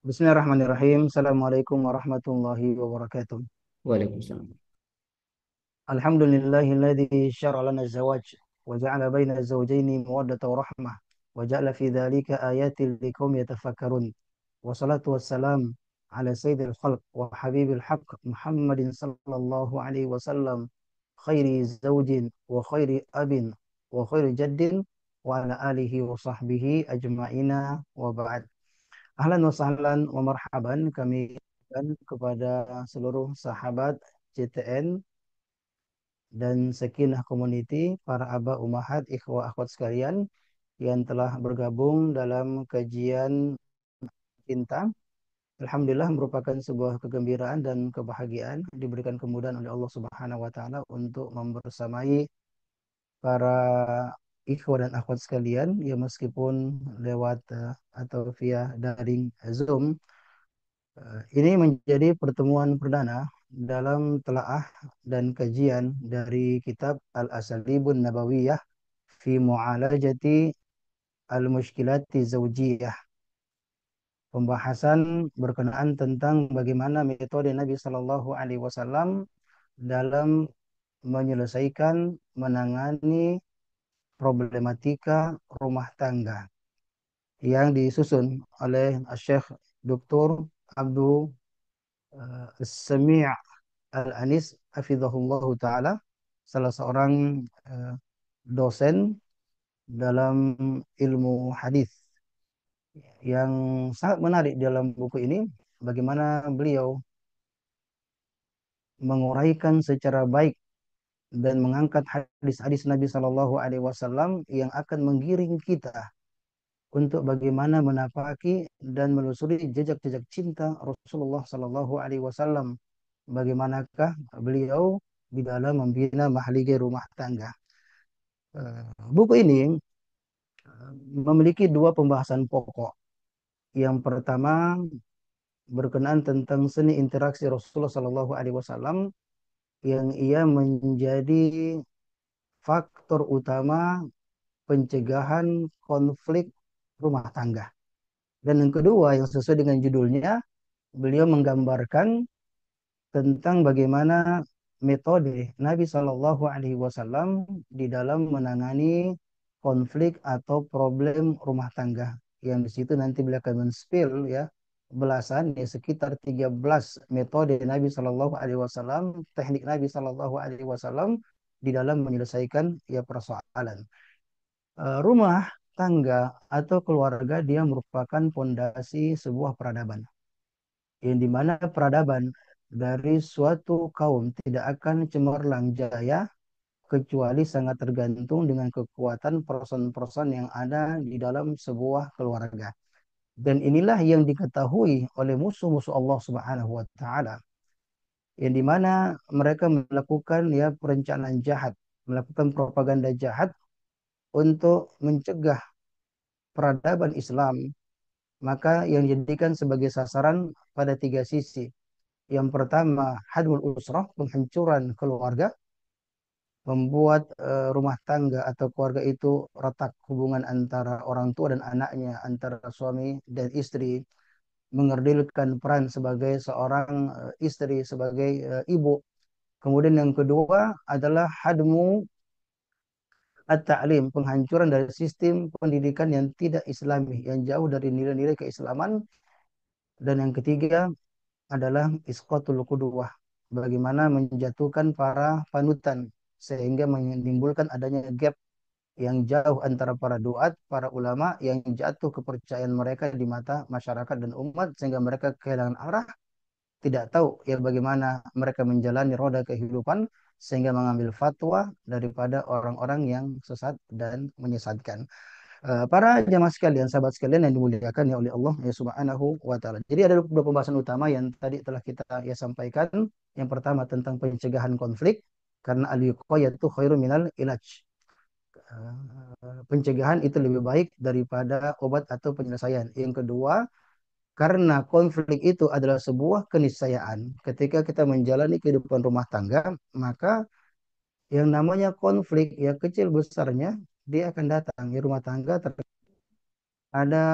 Bismillahirrahmanirrahim. Assalamualaikum warahmatullahi wabarakatuh. Waalaikumsalam. Alhamdulillahilladzi syara lana az-zawaj wa ja'ala baina az-zawjaini mawaddata wa rahmah wa ja'ala fi dzalika ayatin liqaumin yatafakkarun. Wassalatu wassalam ala sayyidil khalq wa habibil haqq Muhammadin sallallahu alaihi wasallam khairi zawjin wa khairi abin wa khairi jaddin wa ala alihi wa sahbihi ajma'ina wa ba'd. Ahlan wa sahlan wa marhaban kami ucapkan kepada seluruh sahabat CTN dan Sekinah Community, para aba umahat, ikhwah akhwat sekalian yang telah bergabung dalam kajian cinta. Alhamdulillah merupakan sebuah kegembiraan dan kebahagiaan diberikan kemudahan oleh Allah Subhanahu wa taala untuk membersamai para ikhwah dan akhwat sekalian ya meskipun lewat atau via daring Zoom. Ini menjadi pertemuan perdana dalam telaah dan kajian dari kitab Al-Asalibun Nabawiyah fi Mu'alajati Al-Mushkilati Zawjiyah. Pembahasan berkenaan tentang bagaimana metode Nabi Shallallahu Alaihi Wasallam dalam menyelesaikan, menangani problematika rumah tangga yang disusun oleh Syekh Dr. Abdul Semi' Al-Anis hafizahullahu taala, salah seorang dosen dalam ilmu hadis. Yang sangat menarik dalam buku ini bagaimana beliau menguraikan secara baik dan mengangkat hadis-hadis Nabi Shallallahu Alaihi Wasallam yang akan menggiring kita untuk bagaimana menapaki dan menelusuri jejak-jejak cinta Rasulullah Shallallahu Alaihi Wasallam. Bagaimanakah beliau di dalam membina mahligai rumah tangga. Buku ini memiliki dua pembahasan pokok. Yang pertama berkenaan tentang seni interaksi Rasulullah Shallallahu Alaihi Wasallam yang ia menjadi faktor utama pencegahan konflik rumah tangga. Dan yang kedua yang sesuai dengan judulnya, beliau menggambarkan tentang bagaimana metode Nabi Shallallahu Alaihi Wasallam di dalam menangani konflik atau problem rumah tangga. Yang di situ nanti beliau akan men-spill ya belasan ya sekitar 13 metode Nabi Shallallahu Alaihi Wasallam, teknik Nabi Shallallahu Alaihi Wasallam di dalam menyelesaikan ya persoalan. Rumah tangga atau keluarga dia merupakan pondasi sebuah peradaban yang dimana peradaban dari suatu kaum tidak akan cemerlang jaya kecuali sangat tergantung dengan kekuatan person-person yang ada di dalam sebuah keluarga. Dan inilah yang diketahui oleh musuh-musuh Allah Subhanahu wa taala. Yang dimana mereka melakukan ya perencanaan jahat, melakukan propaganda jahat untuk mencegah peradaban Islam, maka yang dijadikan sebagai sasaran pada tiga sisi. Yang pertama, hadmul usrah, penghancuran keluarga, membuat rumah tangga atau keluarga itu retak hubungan antara orang tua dan anaknya, antara suami dan istri, mengerdilkan peran sebagai seorang istri, sebagai ibu. Kemudian yang kedua adalah hadmu at-ta'lim, penghancuran dari sistem pendidikan yang tidak islami, yang jauh dari nilai-nilai keislaman. Dan yang ketiga adalah isqatul qudwah, bagaimana menjatuhkan para panutan sehingga menimbulkan adanya gap yang jauh antara para duat, para ulama yang jatuh kepercayaan mereka di mata masyarakat dan umat sehingga mereka kehilangan arah, tidak tahu ya bagaimana mereka menjalani roda kehidupan sehingga mengambil fatwa daripada orang-orang yang sesat dan menyesatkan. Para jamaah sekalian, sahabat sekalian yang dimuliakan ya oleh Allah ya Subhanahu wa taala. Jadi ada dua pembahasan utama yang tadi telah kita ya sampaikan. Yang pertama tentang pencegahan konflik karena al-wiqayatu khairu minal ilaj. Pencegahan itu lebih baik daripada obat atau penyelesaian. Yang kedua, karena konflik itu adalah sebuah keniscayaan. Ketika kita menjalani kehidupan rumah tangga, maka yang namanya konflik ya kecil besarnya dia akan datang. Ya, rumah tangga ada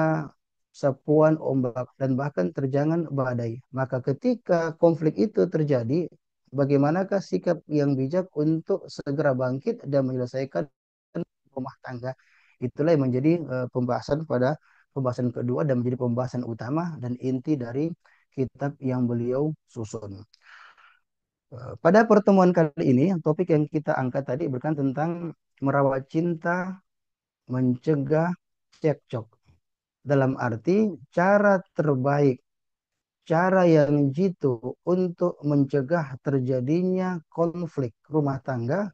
sapuan ombak, dan bahkan terjangan badai. Maka ketika konflik itu terjadi, bagaimanakah sikap yang bijak untuk segera bangkit dan menyelesaikan rumah tangga? Itulah yang menjadi pembahasan pada pembahasan kedua dan menjadi pembahasan utama dan inti dari kitab yang beliau susun. Pada pertemuan kali ini, topik yang kita angkat tadi berkaitan tentang merawat cinta, mencegah cekcok. Dalam arti cara terbaik, cara yang jitu untuk mencegah terjadinya konflik rumah tangga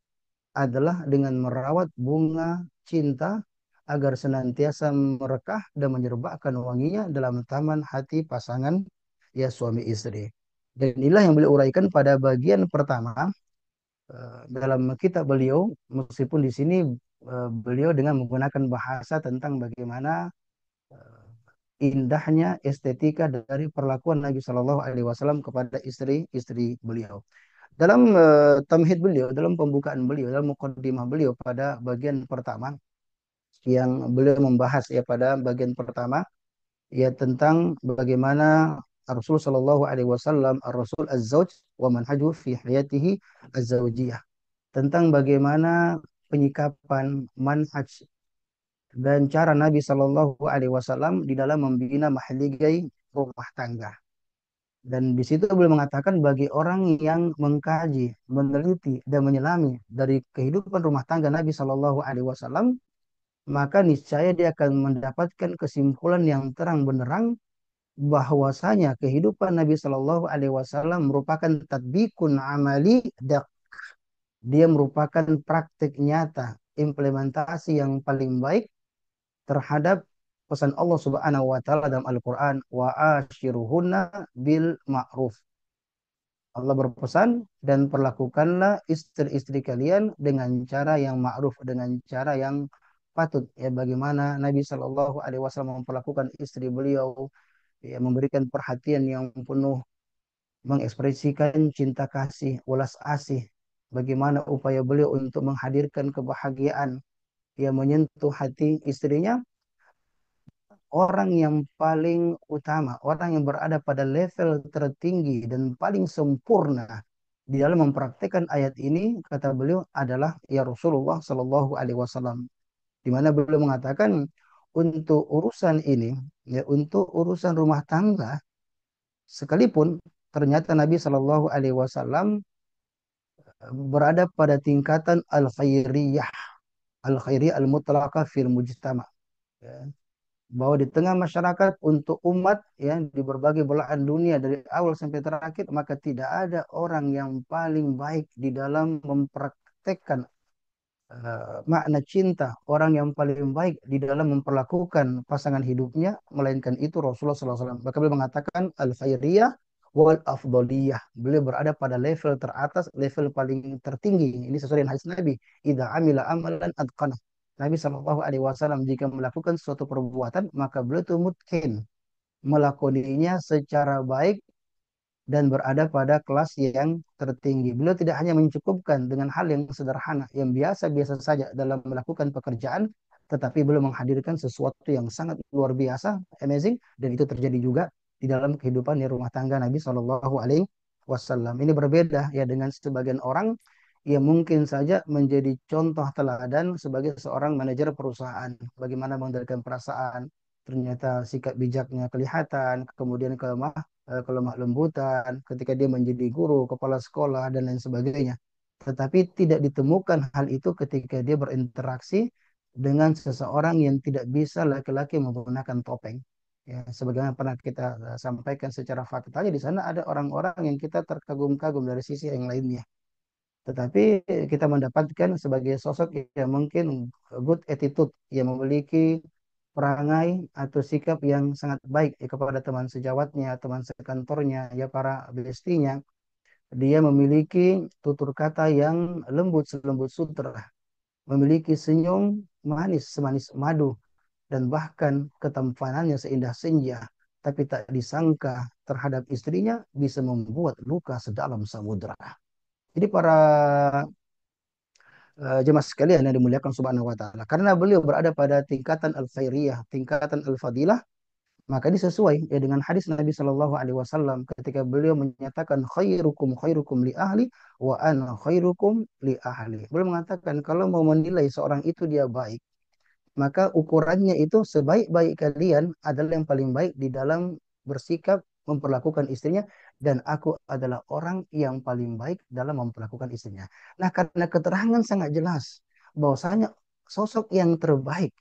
adalah dengan merawat bunga cinta agar senantiasa merekah dan menyerbakkan wanginya dalam taman hati pasangan ya suami istri. Dan inilah yang beliau uraikan pada bagian pertama dalam kitab beliau, meskipun di sini beliau dengan menggunakan bahasa tentang bagaimana indahnya estetika dari perlakuan Nabi Shallallahu Alaihi Wasallam kepada istri-istri beliau. Dalam tamhid beliau, dalam pembukaan beliau, dalam mukaddimah beliau pada bagian pertama, yang beliau membahas ya pada bagian pertama, ya tentang bagaimana Rasul Shallallahu Alaihi Wasallam, Rasul Az-Zawj wa manhaju fi hayatihi az-zawjiyah, tentang bagaimana penyikapan manhaj dan cara Nabi Shallallahu Alaihi Wasallam di dalam membina mahligai rumah tangga. Dan di situ beliau mengatakan bagi orang yang mengkaji, meneliti, dan menyelami dari kehidupan rumah tangga Nabi Shallallahu Alaihi Wasallam, maka niscaya dia akan mendapatkan kesimpulan yang terang benderang bahwasanya kehidupan Nabi Shallallahu Alaihi Wasallam merupakan tatbikun amali dak. Dia merupakan praktik nyata, implementasi yang paling baik terhadap pesan Allah Subhanahu wa taala dalam Al-Qur'an wa ashiruhunna bil ma'ruf. Allah berpesan dan perlakukanlah istri-istri kalian dengan cara yang ma'ruf, dengan cara yang patut. Ya bagaimana Nabi Shallallahu alaihi wasallam memperlakukan istri beliau, ya memberikan perhatian yang penuh, mengekspresikan cinta kasih, ulas asih. Bagaimana upaya beliau untuk menghadirkan kebahagiaan yang menyentuh hati istrinya, orang yang paling utama, orang yang berada pada level tertinggi dan paling sempurna di dalam mempraktekkan ayat ini, kata beliau adalah ya Rasulullah Shallallahu Alaihi Wasallam, di mana beliau mengatakan untuk urusan ini, ya untuk urusan rumah tangga, sekalipun ternyata Nabi Shallallahu Alaihi Wasallam berada pada tingkatan al-khairiyah, al-khairiyah al-mutlaqah fil mujtama. Ya, bahwa di tengah masyarakat untuk umat ya di berbagai belahan dunia dari awal sampai terakhir, maka tidak ada orang yang paling baik di dalam mempraktekkan makna cinta, orang yang paling baik di dalam memperlakukan pasangan hidupnya melainkan itu Rasulullah SAW. Maka beliau mengatakan al khairiyah wal afdoliyah, beliau berada pada level teratas, level paling tertinggi. Ini sesuai dengan hadis Nabi, idza amila amalan adqana. Nabi SAW jika melakukan suatu perbuatan, maka beliau itu mungkin melakoninya secara baik dan berada pada kelas yang tertinggi. Beliau tidak hanya mencukupkan dengan hal yang sederhana, yang biasa-biasa saja dalam melakukan pekerjaan, tetapi beliau menghadirkan sesuatu yang sangat luar biasa, amazing, dan itu terjadi juga di dalam kehidupan di rumah tangga Nabi Shallallahu Alaihi Wasallam. Ini berbeda ya dengan sebagian orang yang mungkin saja menjadi contoh teladan sebagai seorang manajer perusahaan, bagaimana mengendalikan perasaan, ternyata sikap bijaknya kelihatan, kemudian kelemah lembutan ketika dia menjadi guru, kepala sekolah, dan lain sebagainya. Tetapi tidak ditemukan hal itu ketika dia berinteraksi dengan seseorang yang tidak bisa laki-laki menggunakan topeng. Ya, sebagaimana pernah kita sampaikan secara faktanya, di sana ada orang-orang yang kita terkagum-kagum dari sisi yang lainnya. Tetapi kita mendapatkan sebagai sosok yang mungkin good attitude, yang memiliki perangai atau sikap yang sangat baik ya, kepada teman sejawatnya, teman sekantornya, ya para bestinya. Dia memiliki tutur kata yang lembut selembut sutra, memiliki senyum manis semanis madu, dan bahkan ketampanannya seindah senja. Tapi tak disangka terhadap istrinya bisa membuat luka sedalam samudera. Jadi para jemaah sekalian yang dimuliakan Subhanahu wa taala. Karena beliau berada pada tingkatan al-khairiyah, tingkatan al-fadilah, Maka ini sesuai ya dengan hadis Nabi Shallallahu Alaihi Wasallam ketika beliau menyatakan khairukum li ahli wa ana khairukum li ahli. Beliau mengatakan kalau mau menilai seorang itu dia baik, maka ukurannya itu sebaik-baik kalian adalah yang paling baik di dalam bersikap memperlakukan istrinya dan aku adalah orang yang paling baik dalam memperlakukan istrinya. Nah, karena keterangan sangat jelas bahwasanya sosok yang terbaik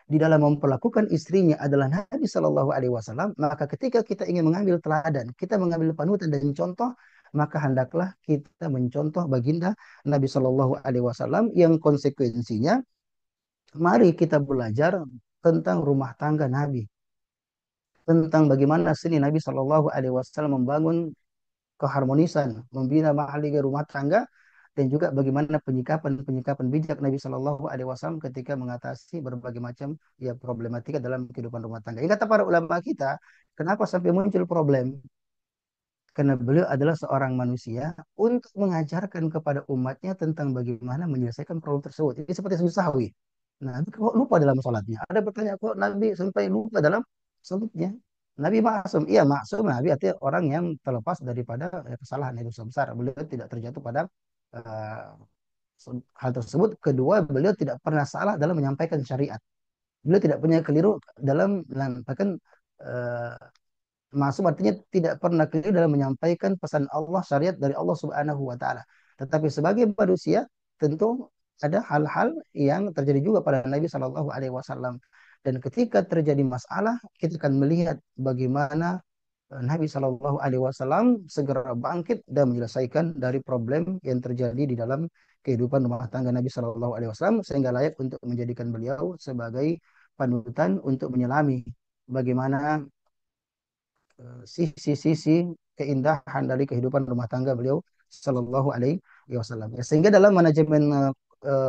di dalam memperlakukan istrinya adalah Nabi Shallallahu Alaihi Wasallam, maka ketika kita ingin mengambil teladan, kita mengambil panutan dan contoh, maka hendaklah kita mencontoh baginda Nabi Shallallahu Alaihi Wasallam yang konsekuensinya mari kita belajar tentang rumah tangga Nabi, tentang bagaimana seni Nabi Shallallahu Alaihi Wasallam membangun keharmonisan, membina mahaliga rumah tangga, dan juga bagaimana penyikapan bijak Nabi Shallallahu Alaihi Wasallam ketika mengatasi berbagai macam ya problematika dalam kehidupan rumah tangga. Ini kata para ulama kita, kenapa sampai muncul problem? Karena beliau adalah seorang manusia untuk mengajarkan kepada umatnya tentang bagaimana menyelesaikan problem tersebut. Ini seperti sujud sahwi. Nabi kok lupa dalam sholatnya? Ada bertanya kok Nabi sampai lupa dalam sholatnya? Nabi maksum. Iya maksum. Nabi artinya orang yang terlepas daripada kesalahan yang dosa besar. Beliau tidak terjatuh pada uh, hal tersebut. Kedua, beliau tidak pernah salah dalam menyampaikan syariat. Beliau tidak punya keliru dalam bahkan uh, Masum artinya tidak pernah keliru dalam menyampaikan pesan Allah, syariat dari Allah Subhanahu wa taala. Tetapi sebagai manusia tentu ada hal-hal yang terjadi juga pada Nabi Shallallahu alaihi wasallam. Dan ketika terjadi masalah, kita akan melihat bagaimana Nabi Shallallahu alaihi wasallam segera bangkit dan menyelesaikan dari problem yang terjadi di dalam kehidupan rumah tangga Nabi Shallallahu alaihi wasallam sehingga layak untuk menjadikan beliau sebagai panutan untuk menyelami bagaimana sisi-sisi keindahan dari kehidupan rumah tangga beliau Shallallahu Alaihi Wasallam. Ya, sehingga dalam manajemen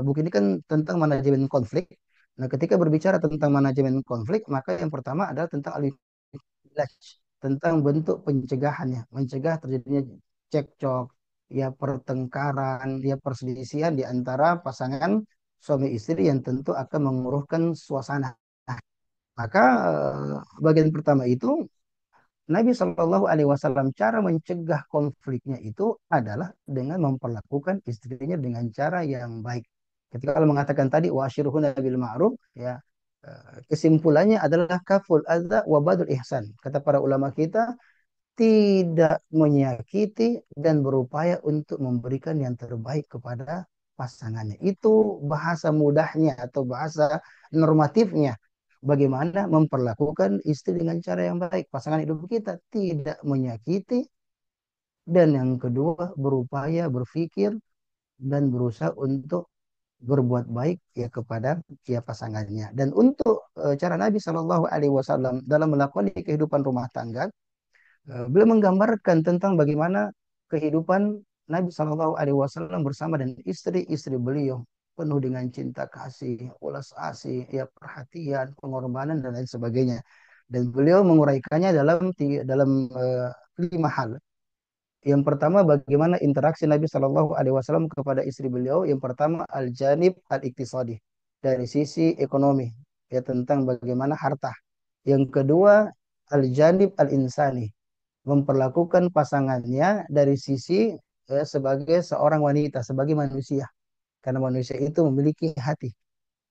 buku ini kan tentang manajemen konflik. Nah, ketika berbicara tentang manajemen konflik, maka yang pertama adalah tentang al-ilaj, tentang bentuk pencegahannya, mencegah terjadinya cekcok, ya pertengkaran, ya perselisihan di antara pasangan suami istri yang tentu akan menguruhkan suasana. Maka bagian pertama itu Nabi Shallallahu Alaihi Wasallam cara mencegah konfliknya itu adalah dengan memperlakukan istrinya dengan cara yang baik. Ketika kalau mengatakan tadi washiruhuna bil ma'ruf ya kesimpulannya adalah kaful adza wa badul ihsan. Kata para ulama kita tidak menyakiti dan berupaya untuk memberikan yang terbaik kepada pasangannya. Itu bahasa mudahnya atau bahasa normatifnya. Bagaimana memperlakukan istri dengan cara yang baik. Pasangan hidup kita tidak menyakiti dan yang kedua berupaya berpikir dan berusaha untuk berbuat baik ya kepada ya pasangannya. Dan untuk cara Nabi Shallallahu Alaihi Wasallam dalam melakukan kehidupan rumah tangga, beliau menggambarkan tentang bagaimana kehidupan Nabi Shallallahu Alaihi Wasallam bersama dengan istri-istri beliau penuh dengan cinta kasih, ulas asih, ya perhatian, pengorbanan dan lain sebagainya. Dan beliau menguraikannya dalam 5 hal. Yang pertama bagaimana interaksi Nabi Shallallahu Alaihi Wasallam kepada istri beliau. Yang pertama al-janib al-iktisadi dari sisi ekonomi ya tentang bagaimana harta. Yang kedua al-janib al-insani memperlakukan pasangannya dari sisi sebagai seorang wanita, sebagai manusia. Karena manusia itu memiliki hati.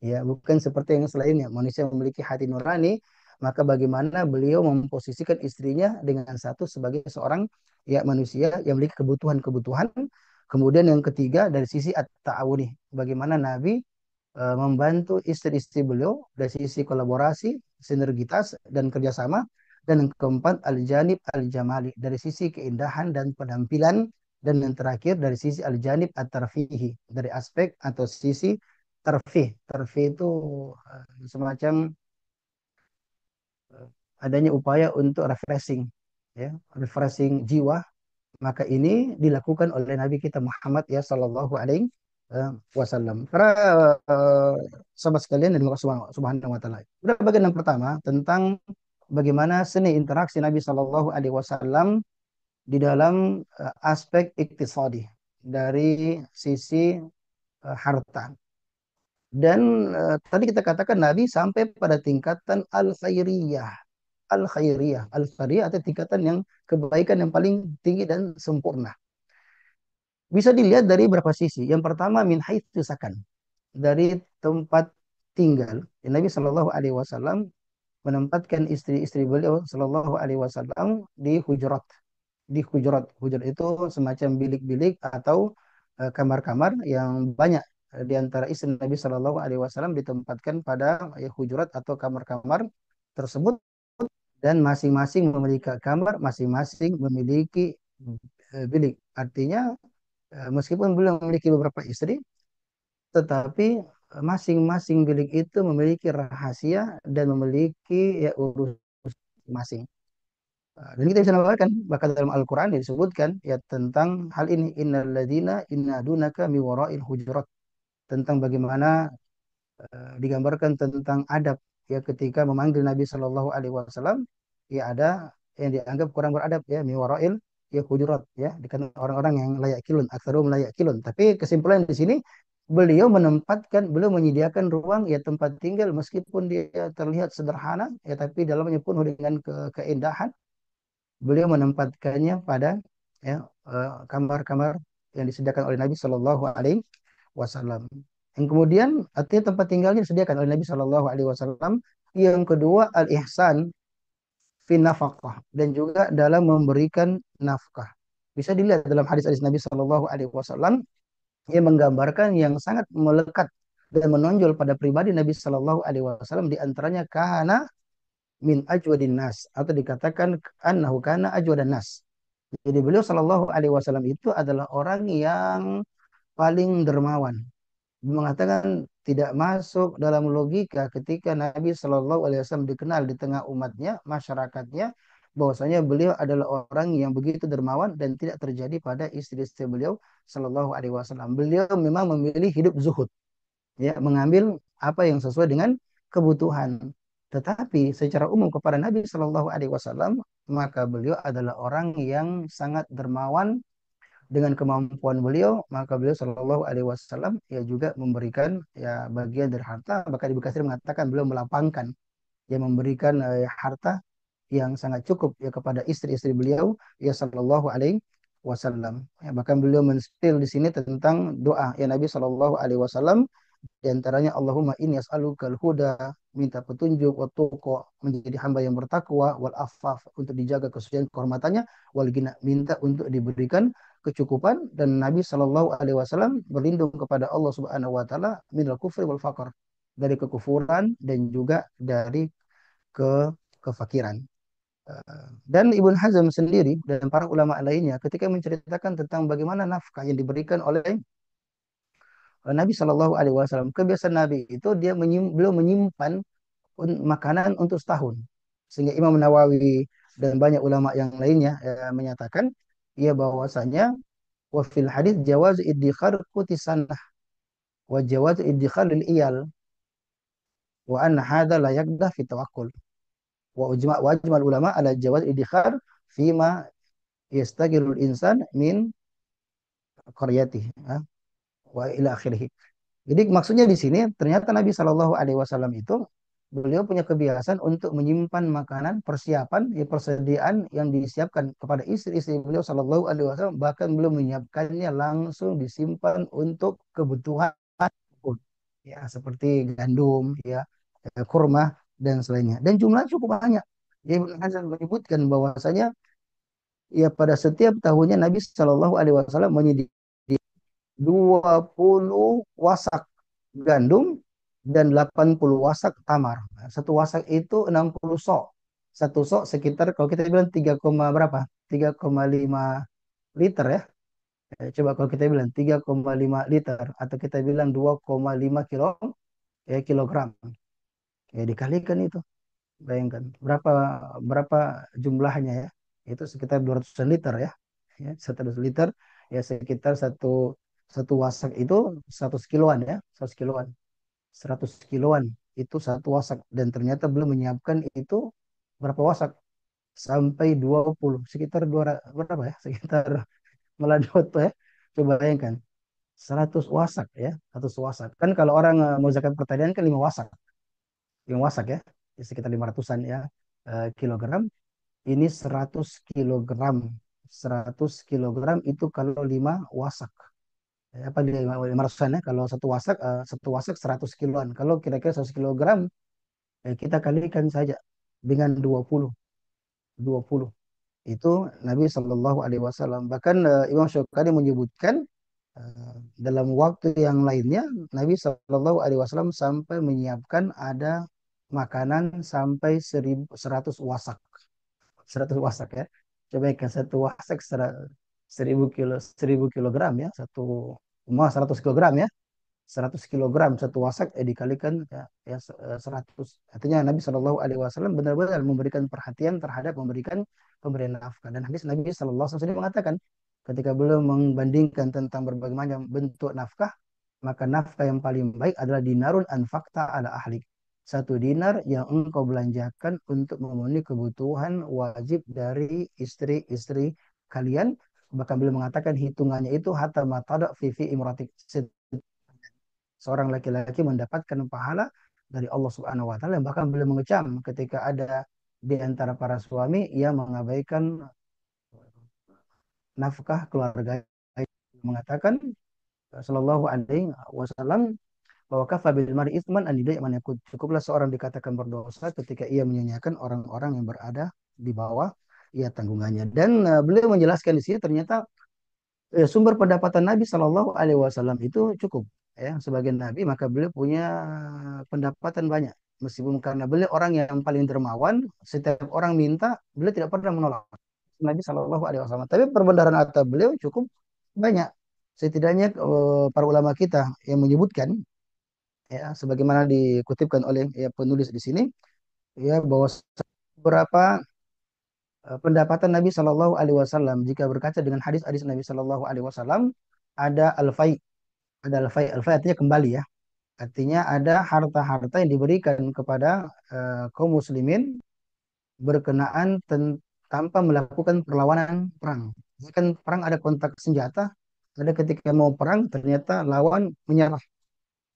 Ya, bukan seperti yang selainnya. Manusia memiliki hati nurani, maka bagaimana beliau memposisikan istrinya dengan satu sebagai seorang ya manusia yang memiliki kebutuhan-kebutuhan. Kemudian yang ketiga dari sisi at-ta'awuni, bagaimana Nabi membantu istri-istri beliau dari sisi kolaborasi, sinergitas dan kerjasama. Dan yang keempat al-janib al-jamali dari sisi keindahan dan penampilan. Dan yang terakhir dari sisi al-janib at-tarfihi dari aspek atau sisi terfih. Terfih itu semacam adanya upaya untuk refreshing, ya, refreshing jiwa. Maka ini dilakukan oleh Nabi kita Muhammad ya Sallallahu Alaihi Wasallam. Para uh, sahabat sekalian dan Allah Subhanahu Wa Taala. Udah bagian yang pertama tentang bagaimana seni interaksi Nabi Sallallahu Alaihi Wasallam di dalam aspek iktisadi dari sisi harta. Dan tadi kita katakan Nabi sampai pada tingkatan al-khairiyah. al-khairiyah. Al-khairiyah atau tingkatan yang kebaikan yang paling tinggi dan sempurna. Bisa dilihat dari beberapa sisi. Yang pertama min haitsu sakan, dari tempat tinggal. Nabi Shallallahu Alaihi Wasallam menempatkan istri-istri beliau Shallallahu Alaihi Wasallam di hujurat. Di hujurat, hujurat itu semacam bilik-bilik atau kamar-kamar yang banyak di antara istri Nabi Shallallahu Alaihi Wasallam ditempatkan pada hujurat atau kamar-kamar tersebut, dan masing-masing memiliki kamar, masing-masing memiliki bilik. Artinya meskipun beliau memiliki beberapa istri, tetapi masing-masing bilik itu memiliki rahasia dan memiliki ya urusan masing. Dan kita bisa nambahkan bahkan dalam Al-Quran disebutkan ya tentang hal ini, innalladzina innadunaka mi wara'il hujurat, tentang bagaimana digambarkan tentang adab ya ketika memanggil Nabi Shallallahu Alaihi Wasallam, ya ada yang dianggap kurang beradab ya miwarail ya hujurat, ya dikenal orang-orang yang layak kilun, aksarum layak kilun. Tapi kesimpulan di sini, beliau menyediakan ruang ya tempat tinggal meskipun dia terlihat sederhana ya, tapi dalamnya penuh dengan keindahan. Beliau menempatkannya pada ya kamar-kamar yang disediakan oleh Nabi Shallallahu Alaihi Wasallam. Yang kemudian artinya tempat tinggalnya disediakan oleh Nabi Shallallahu Alaihi Wasallam. Yang kedua al-ihsan fin nafkah, dan juga dalam memberikan nafkah. Bisa dilihat dalam hadis-hadis Nabi Shallallahu Alaihi Wasallam yang menggambarkan yang sangat melekat dan menonjol pada pribadi Nabi Shallallahu Alaihi Wasallam, di antaranya kana min ajwadin nas, atau dikatakan annahu kana ajwadan nas. Jadi beliau Shallallahu Alaihi Wasallam itu adalah orang yang paling dermawan. Mengatakan tidak masuk dalam logika ketika Nabi Shallallahu Alaihi Wasallam dikenal di tengah umatnya, masyarakatnya, bahwasanya beliau adalah orang yang begitu dermawan, dan tidak terjadi pada istri-istri beliau Shallallahu Alaihi Wasallam. Beliau memang memilih hidup zuhud, ya mengambil apa yang sesuai dengan kebutuhan. Tetapi secara umum kepada Nabi Shallallahu Alaihi Wasallam, maka beliau adalah orang yang sangat dermawan. Dengan kemampuan beliau, maka beliau Shallallahu Alaihi Wasallam ya juga memberikan ya bagian dari harta. Bahkan Ibu Katsir mengatakan beliau melapangkan, ya memberikan harta yang sangat cukup ya kepada istri-istri beliau ya Shallallahu Alaihi Wasallam. Ya, bahkan beliau menspil di sini tentang doa ya Nabi Shallallahu Alaihi Wasallam, di antaranya Allahumma inni as'alukal huda, minta petunjuk, wa tuqa, menjadi hamba yang bertakwa, wal afaf, untuk dijaga kesucian kehormatannya, wal gina, minta untuk diberikan kecukupan. Dan Nabi Shallallahu Alaihi Wasallam berlindung kepada Allah Subhanahu Wa Taala minal kufri wal faqr, dari kekufuran dan juga dari kefakiran. Dan Ibn Hazm sendiri dan para ulama lainnya ketika menceritakan tentang bagaimana nafkah yang diberikan oleh Nabi Shallallahu Alaihi Wasallam, kebiasaan Nabi itu beliau menyimpan makanan untuk setahun, sehingga Imam Nawawi dan banyak ulama yang lainnya menyatakan ia bahwasanya wa fil hadis jawaz iddikhar qutisannah wa jawaz iddikhar lil iyal wa anna hadza la yaqdah fi tawakkul wa ajma ulama ala jawaz iddikhar fima yastagilul insan min qaryatih wa ila akhirih. Jadi maksudnya di sini ternyata Nabi Shallallahu Alaihi Wasallam itu beliau punya kebiasaan untuk menyimpan makanan, persiapan, ya, persediaan yang disiapkan kepada istri-istri beliau Shallallahu Alaihi Wasallam, bahkan beliau menyiapkannya langsung disimpan untuk kebutuhan, ya seperti gandum, ya kurma dan selainnya. Dan jumlah cukup banyak. Ibnu Hasan menyebutkan bahwasanya ya pada setiap tahunnya Nabi Shallallahu Alaihi Wasallam menyediakan 20 wasak gandum dan 80 wasak tamar. Satu wasak itu 60 sok. Satu sok sekitar kalau kita bilang 3, berapa? 3,5 liter ya. Coba kalau kita bilang 3,5 liter atau kita bilang 2,5 kilogram. Ya dikalikan itu. Bayangkan berapa berapa jumlahnya ya. Itu sekitar 200 liter ya. Ya, 100 liter ya sekitar satu wasak itu 100 kiloan ya, 100 kiloan. 100 kiloan itu satu wasak, dan ternyata belum menyiapkan itu berapa wasak? Sampai 20, sekitar 200, berapa ya? Sekitar meladot ya. Coba bayangkan 100 wasak ya, 100 wasak. Kan kalau orang mau zakat pertanian kan 5 wasak. 5 wasak ya, sekitar 500-an ya. kilogram, ini 100 kilogram. 100 kilogram itu kalau 5 wasak. Apa 500-an ya? Kalau satu wasak 100 kiloan. Kalau kira-kira 100 kilogram, kita kalikan saja dengan 20. 20. Itu Nabi Shallallahu Alaihi Wasallam. Bahkan Imam Syukani menyebutkan dalam waktu yang lainnya Nabi Shallallahu Alaihi Wasallam sampai menyiapkan ada makanan sampai 100 wasak. 100 wasak ya. Coba ikan satu wasak 1000 kilogram ya. Mau 100 kilogram ya. 100 kilogram satu wasak dikalikan ya 100. Artinya Nabi Shallallahu Alaihi Wasallam benar-benar memberikan perhatian terhadap pemberian nafkah. Dan hadis Nabi Shallallahu Alaihi Wasallam mengatakan ketika beliau membandingkan tentang berbagai macam bentuk nafkah, maka nafkah yang paling baik adalah dinarun anfakta ala ahlik. 1 dinar yang engkau belanjakan untuk memenuhi kebutuhan wajib dari istri-istri kalian. Bahkan beliau mengatakan hitungannya itu hatta matada fi imratik, seorang laki-laki mendapatkan pahala dari Allah Subhanahu wa taala. Bahkan beliau mengecam ketika ada di antara para suami yang mengabaikan nafkah keluarga, mengatakan sallallahu alaihi wasallam bahwa kafa bil mar'i itsman an yudai yakut. Cukuplah seorang dikatakan berdosa ketika ia menyanyiakan orang-orang yang berada di bawah ia tanggungannya. Dan beliau menjelaskan di sini ternyata sumber pendapatan Nabi Shallallahu Alaihi Wasallam itu cukup ya sebagai Nabi, maka beliau punya pendapatan banyak meskipun karena beliau orang yang paling dermawan, setiap orang minta beliau tidak pernah menolak Nabi Shallallahu Alaihi Wasallam. Tapi perbendaharaan harta beliau cukup banyak. Setidaknya para ulama kita yang menyebutkan ya sebagaimana dikutipkan oleh ya, penulis di sini ya bahwa beberapa pendapatan Nabi Shallallahu Alaihi Wasallam jika berkaca dengan hadis-hadis Nabi Shallallahu Alaihi Wasallam ada al-fai. Ada al-fai. Al-fai artinya kembali ya. Artinya ada harta-harta yang diberikan kepada kaum muslimin berkenaan tanpa melakukan perlawanan perang. Jadi kan perang ada kontak senjata, ada ketika mau perang ternyata lawan menyerah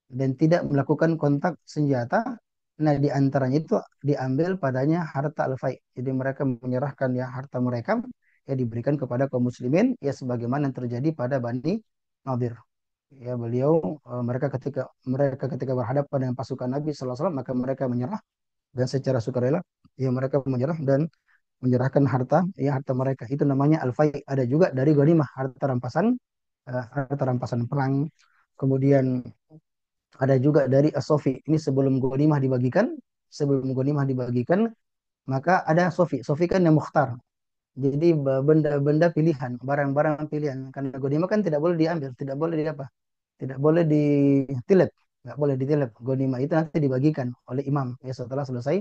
dan tidak melakukan kontak senjata. Nah, di antaranya itu diambil padanya harta al-fai. Jadi mereka menyerahkan ya harta mereka ya diberikan kepada kaum muslimin ya sebagaimana yang terjadi pada Bani Nadir. Ya beliau mereka ketika berhadapan dengan pasukan Nabi Sallallahu Alaihi Wasallam maka mereka menyerah dan secara sukarela ya mereka menyerah dan menyerahkan harta mereka itu namanya al-fai. Ada juga dari ghanimah harta rampasan perang. Kemudian ada juga dari as-sofi. Ini sebelum ghanimah dibagikan maka ada sofi. Sofi kan yang mukhtar. Jadi benda-benda pilihan, barang-barang pilihan. Karena ghanimah kan tidak boleh diambil, tidak boleh di apa? Tidak boleh ditilep, nggak boleh ditilep. Ghanimah itu nanti dibagikan oleh imam ya setelah selesai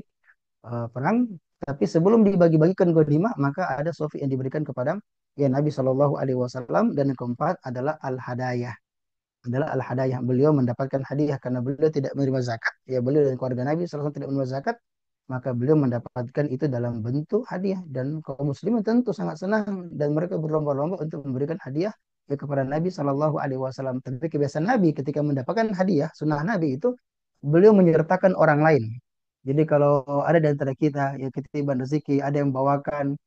perang. Tapi sebelum dibagi-bagikan ghanimah, maka ada sofi yang diberikan kepada ya Nabi Shallallahu Alaihi Wasallam. Dan yang keempat adalah al-hadayah. Adalah al-hadayah. Beliau mendapatkan hadiah karena beliau tidak menerima zakat. Ya beliau dan keluarga Nabi SAW tidak menerima zakat, maka beliau mendapatkan itu dalam bentuk hadiah dan kaum muslimin tentu sangat senang dan mereka berlomba-lomba untuk memberikan hadiah ya kepada Nabi Shallallahu Alaihi Wasallam. Tapi kebiasaan Nabi ketika mendapatkan hadiah, sunnah Nabi itu beliau menyertakan orang lain. Jadi kalau ada di antara kita ya ketiban rezeki, ada yang bawakan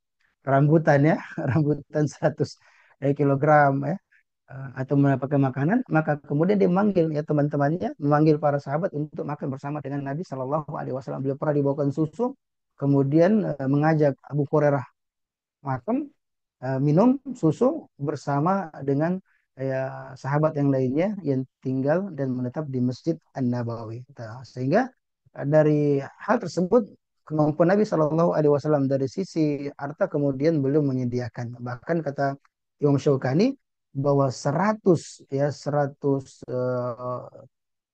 rambutan ya, rambutan 100 kilogram ya, atau mendapatkan makanan, maka kemudian dia memanggil ya teman-temannya, memanggil para sahabat untuk makan bersama dengan Nabi Shallallahu Alaihi Wasallam. Beliau pernah dibawakan susu, kemudian mengajak Abu Hurairah makan, minum susu bersama dengan ya, sahabat yang lainnya yang tinggal dan menetap di Masjid An-Nabawi. Nah, sehingga dari hal tersebut kemampuan Nabi Shallallahu Alaihi Wasallam dari sisi harta kemudian belum menyediakan. Bahkan kata Imam Syaukani bahwa 100 ya 100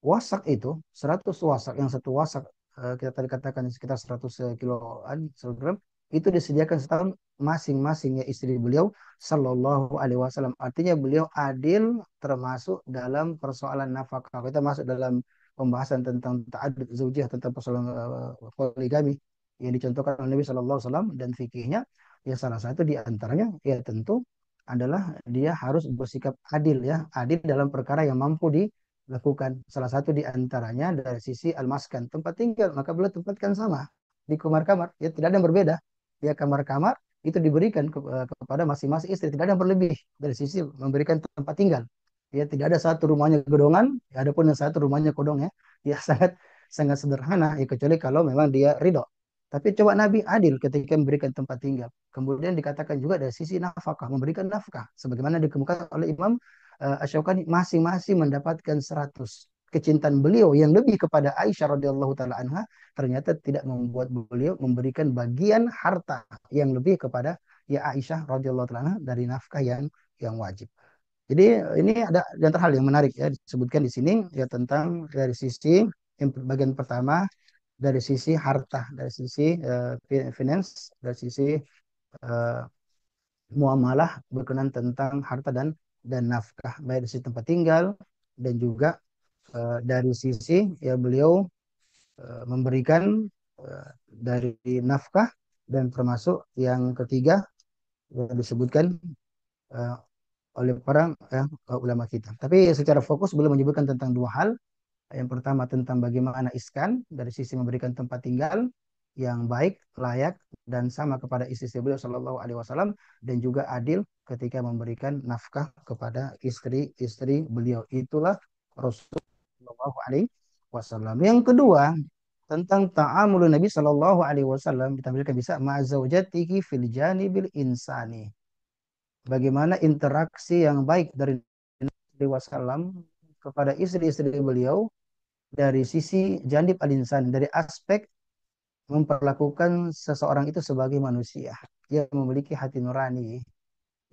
wasak itu 100 wasak yang satu wasak kita tadi katakan sekitar 100 kiloan 100 gram itu disediakan setahun masing-masing ya istri beliau Sallallahu Alaihi Wasallam. Artinya beliau adil termasuk dalam persoalan nafkah. Kita masuk dalam pembahasan tentang ta'addud zaujiyah, tentang persoalan poligami yang dicontohkan oleh Nabi Sallallahu Alaihi Wasallam dan fikihnya. Ya salah satu di antaranya ya tentu adalah dia harus bersikap adil ya, adil dalam perkara yang mampu dilakukan. Salah satu di antaranya dari sisi al-maskan, tempat tinggal, maka beliau tempatkan sama di kamar-kamar. Ya tidak ada yang berbeda. Ya kamar-kamar itu diberikan kepada masing-masing istri. Tidak ada yang berlebih dari sisi memberikan tempat tinggal. Ya tidak ada satu rumahnya gedongan, ya, ada pun yang satu rumahnya kodong ya. Ya sangat sangat sederhana. Ya kecuali kalau memang dia ridho. Tapi coba Nabi adil ketika memberikan tempat tinggal. Kemudian dikatakan juga dari sisi nafkah, memberikan nafkah. Sebagaimana dikemukakan oleh Imam Asy-Syaukani, masing-masing mendapatkan 100. Kecintaan beliau yang lebih kepada Aisyah radhiyallahu taala anha ternyata tidak membuat beliau memberikan bagian harta yang lebih kepada ya Aisyah radhiyallahu taala anha dari nafkah yang wajib. Jadi ini ada di antara hal yang menarik ya disebutkan di sini ya tentang dari sisi yang bagian pertama dari sisi harta, dari sisi finance, dari sisi uh, muamalah berkenaan tentang harta dan nafkah, baik dari sisi tempat tinggal dan juga dari sisi ya beliau memberikan dari nafkah dan termasuk yang ketiga yang disebutkan uh, oleh para ulama kita. Tapi secara fokus belum menyebutkan tentang dua hal. Yang pertama tentang bagaimana iskan dari sisi memberikan tempat tinggal yang baik, layak dan sama kepada istri beliau Shallallahu Alaihi Wasallam dan juga adil ketika memberikan nafkah kepada istri-istri beliau. Itulah Rasulullah Shallallahu Alaihi Wasallam. Yang kedua tentang ta'amul Nabi Shallallahu Alaihi Wasallam ditampilkan bisa ma'zaujatihi fil janibil insani. Bagaimana interaksi yang baik dari Nabi Wasallam kepada istri-istri beliau dari sisi janib al-insan, dari aspek memperlakukan seseorang itu sebagai manusia yang memiliki hati nurani,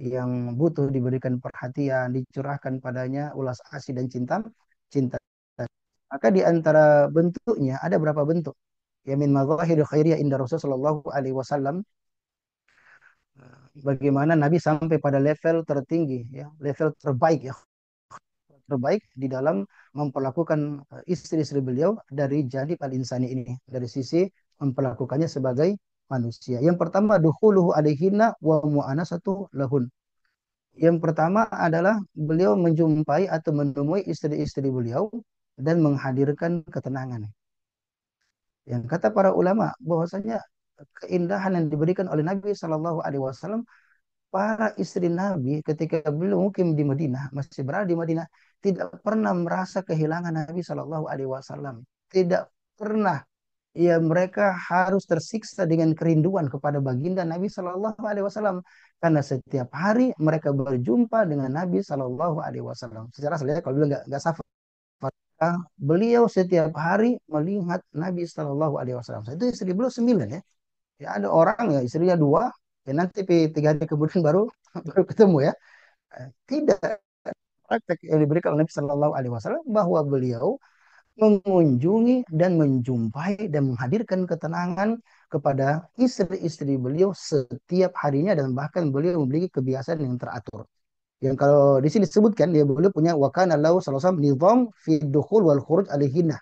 yang butuh diberikan perhatian, dicurahkan padanya ulas asih dan cinta. Maka di antara bentuknya ada berapa bentuk? Ya min mazahir khairiyah inda Rasulullah sallallahu alaihi wasallam, bagaimana Nabi sampai pada level tertinggi ya, level terbaik ya, terbaik di dalam memperlakukan istri-istri beliau dari janib al-insani ini, dari sisi memperlakukannya sebagai manusia. Yang pertama dukhuluhu alaihinna wa mu'anasatu lahun. Yang pertama adalah beliau menjumpai atau menemui istri-istri beliau dan menghadirkan ketenangan. Yang kata para ulama bahwasanya keindahan yang diberikan oleh Nabi Shallallahu Alaihi Wasallam, para istri Nabi ketika beliau mukim di Madinah, masih berada di Madinah, tidak pernah merasa kehilangan Nabi Shallallahu Alaihi Wasallam. Tidak pernah ya mereka harus tersiksa dengan kerinduan kepada baginda Nabi Shallallahu Alaihi Wasallam karena setiap hari mereka berjumpa dengan Nabi Shallallahu Alaihi Wasallam. Secara selera kalau beliau nggak safar, beliau setiap hari melihat Nabi Shallallahu Alaihi Wasallam. Itu istri beliau 9 ya. Ya ada orang ya istrinya 2, ya nanti 3 hari kemudian baru baru ketemu ya. Tidak, praktek yang diberikan oleh Nabi Shallallahu Alaihi Wasallam bahwa beliau mengunjungi dan menjumpai dan menghadirkan ketenangan kepada istri-istri beliau setiap harinya dan bahkan beliau memiliki kebiasaan yang teratur. Yang kalau di sini disebutkan dia beliau punya wakana lahu sallallahu alaihi wasallam nizam fi dukhul wal khuruj alaihinna.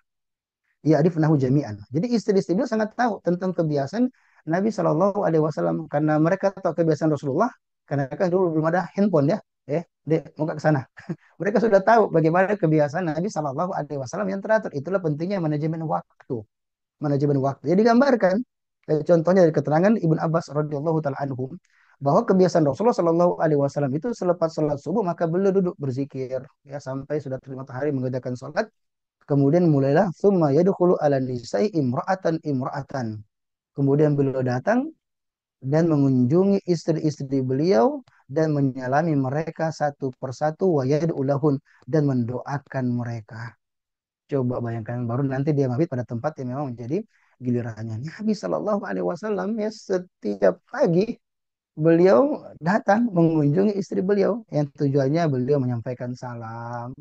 Ya arifnahu jami'an. Jadi istri-istri beliau sangat tahu tentang kebiasaan Nabi Shallallahu Alaihi Wasallam karena mereka tahu kebiasaan Rasulullah karena kan dulu belum ada handphone ya. Dek, mau ke sana. Mereka sudah tahu bagaimana kebiasaan Nabi Shallallahu Alaihi Wasallam yang teratur. Itulah pentingnya manajemen waktu. Manajemen waktu. Jadi digambarkan. Contohnya dari keterangan Ibn Abbas radhiyallahu taala anhum bahwa kebiasaan Rasulullah Shallallahu Alaihi Wasallam itu selepas sholat subuh maka beliau duduk berzikir ya sampai sudah terbit matahari mengerjakan sholat. Kemudian mulailah summa yadkhulu ala nisa'i imra'atan imra'atan. Kemudian beliau datang dan mengunjungi istri-istri beliau dan menyalami mereka satu persatu wa yad'ulahun dan mendoakan mereka. Coba bayangkan baru nanti dia mabit pada tempat yang memang menjadi gilirannya. Nabi Shallallahu Alaihi Wasallam ya setiap pagi beliau datang mengunjungi istri beliau yang tujuannya beliau menyampaikan salam,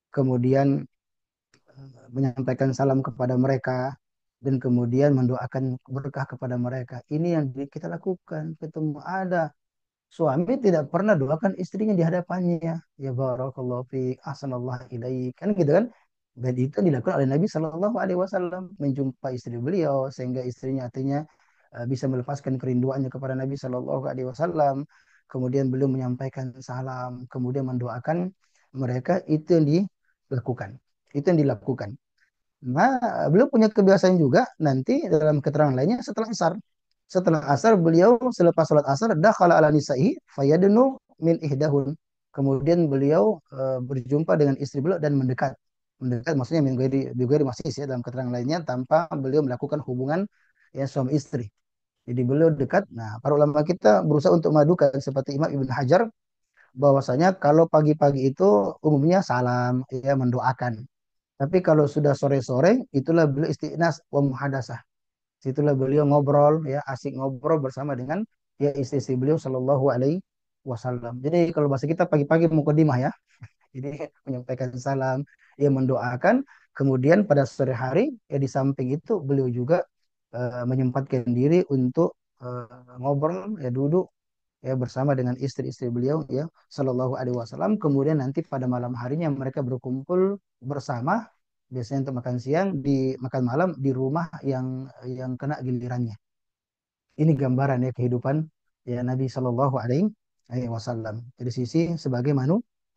kemudian menyampaikan salam kepada mereka dan kemudian mendoakan berkah kepada mereka. Ini yang kita lakukan. Ketemu ada suami tidak pernah doakan istrinya di hadapannya. Ya barakallahu fiik, ahsanallahu ilaik. Kan gitu kan? Dan itu dilakukan oleh Nabi Shallallahu Alaihi Wasallam menjumpai istri beliau sehingga istrinya artinya bisa melepaskan kerinduannya kepada Nabi Shallallahu Alaihi Wasallam. Kemudian beliau menyampaikan salam, kemudian mendoakan mereka itu yang dilakukan. Itu yang dilakukan. Nah, beliau punya kebiasaan juga nanti dalam keterangan lainnya setelah asar. Setelah asar beliau selepas salat asar dakhala ala nisa'i fayadnu min ihdahun. Kemudian beliau berjumpa dengan istri beliau dan mendekat. Mendekat maksudnya min ghairi masis ya dalam keterangan lainnya tanpa beliau melakukan hubungan ya suami istri. Jadi beliau dekat. Nah, para ulama kita berusaha untuk memadukan seperti Imam Ibn Hajar bahwasanya kalau pagi-pagi itu umumnya salam ya mendoakan. Tapi kalau sudah sore-sore, itulah beliau isti'nas wa muhadasah. Situlah beliau ngobrol, ya asik ngobrol bersama dengan ya istri-istri beliau Shallallahu Alaihi Wasallam. Jadi kalau bahasa kita pagi-pagi mukadimah ya, jadi menyampaikan salam, ya mendoakan. Kemudian pada sore hari, ya di samping itu beliau juga menyempatkan diri untuk ngobrol, ya duduk ya bersama dengan istri-istri beliau ya Shallallahu Alaihi Wasallam. Kemudian nanti pada malam harinya mereka berkumpul bersama biasanya untuk makan siang di makan malam di rumah yang kena gilirannya. Ini gambaran ya kehidupan ya Nabi Shallallahu Alaihi Wasallam. Dari sisi sebagai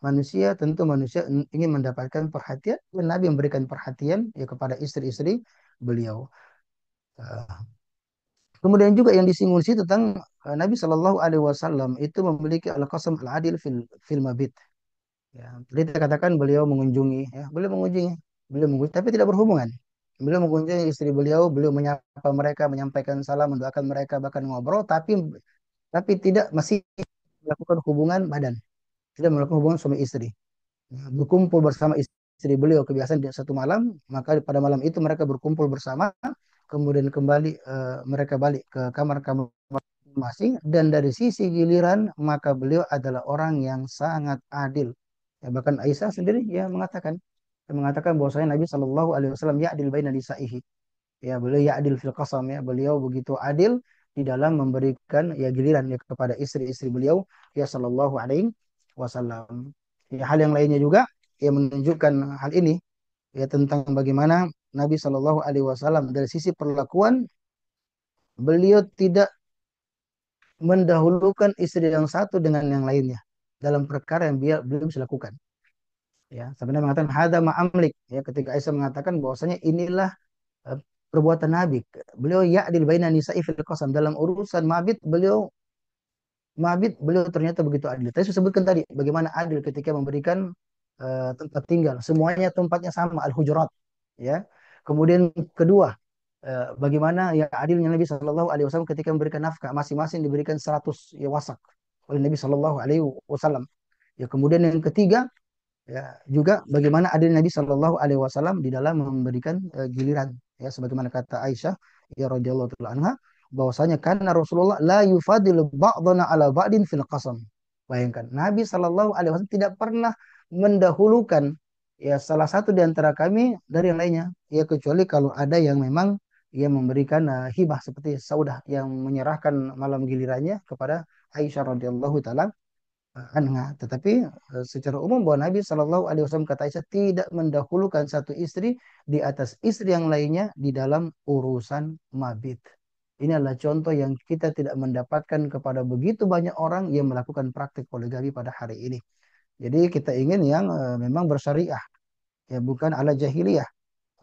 manusia tentu manusia ingin mendapatkan perhatian dan Nabi memberikan perhatian ya kepada istri-istri beliau. Uh, Kemudian juga yang disinggung sih tentang Nabi Shallallahu Alaihi Wasallam itu memiliki al-qasam al-adil fil mabit. Ya, jadi kita katakan beliau mengunjungi, ya, beliau mengunjungi, tapi tidak berhubungan. Beliau mengunjungi istri beliau, beliau menyapa mereka, menyampaikan salam, mendoakan mereka, bahkan ngobrol, tapi tidak masih melakukan hubungan badan, tidak melakukan hubungan suami istri. Ya, berkumpul bersama istri beliau kebiasaan di satu malam, maka pada malam itu mereka berkumpul bersama, kemudian kembali mereka balik ke kamar-kamar masing dan dari sisi giliran maka beliau adalah orang yang sangat adil. Ya, bahkan Aisyah sendiri ya mengatakan bahwasanya Nabi Shallallahu Alaihi Wasallam ya adil baina nisaihi. Ya beliau ya adil fil qasam ya beliau begitu adil di dalam memberikan ya giliran ya kepada istri-istri beliau ya Shallallahu Alaihi Wasallam. Ya, hal yang lainnya juga yang menunjukkan hal ini ya tentang bagaimana Nabi Shallallahu Alaihi Wasallam dari sisi perlakuan beliau tidak mendahulukan istri yang satu dengan yang lainnya dalam perkara yang beliau bisa lakukan. Ya, sebenarnya mengatakan hada ma'amlik. Ya, ketika Aisyah mengatakan bahwasanya inilah eh, perbuatan Nabi. Beliau ya'dil baina nisa'i fil qasam dalam urusan mabit beliau ternyata begitu adil. Tadi saya sebutkan tadi bagaimana adil ketika memberikan tempat tinggal. Semuanya tempatnya sama al-hujurat. Ya. Kemudian kedua, bagaimana ya adilnya Nabi Shallallahu Alaihi Wasallam ketika memberikan nafkah masing-masing diberikan 100 ya wasak oleh Nabi Shallallahu Alaihi Wasallam. Ya kemudian yang ketiga ya juga bagaimana adil Nabi Shallallahu Alaihi Wasallam di dalam memberikan giliran ya sebagaimana kata Aisyah ya radhiyallahu taala anha bahwasanya karena Rasulullah la yufadilu ba'dana ala ba'din fil qasam. Bayangkan Nabi Shallallahu Alaihi Wasallam tidak pernah mendahulukan ya salah satu di antara kami dari yang lainnya ya kecuali kalau ada yang memang ia memberikan hibah seperti Saudah yang menyerahkan malam gilirannya kepada Aisyah radhiyallahu taala anha. Tetapi secara umum bahwa Nabi Shallallahu Alaihi Wasallam kata Aisyah tidak mendahulukan satu istri di atas istri yang lainnya di dalam urusan mabit. Ini adalah contoh yang kita tidak mendapatkan kepada begitu banyak orang yang melakukan praktik poligami pada hari ini. Jadi kita ingin yang memang bersyariah, ya bukan ala jahiliyah.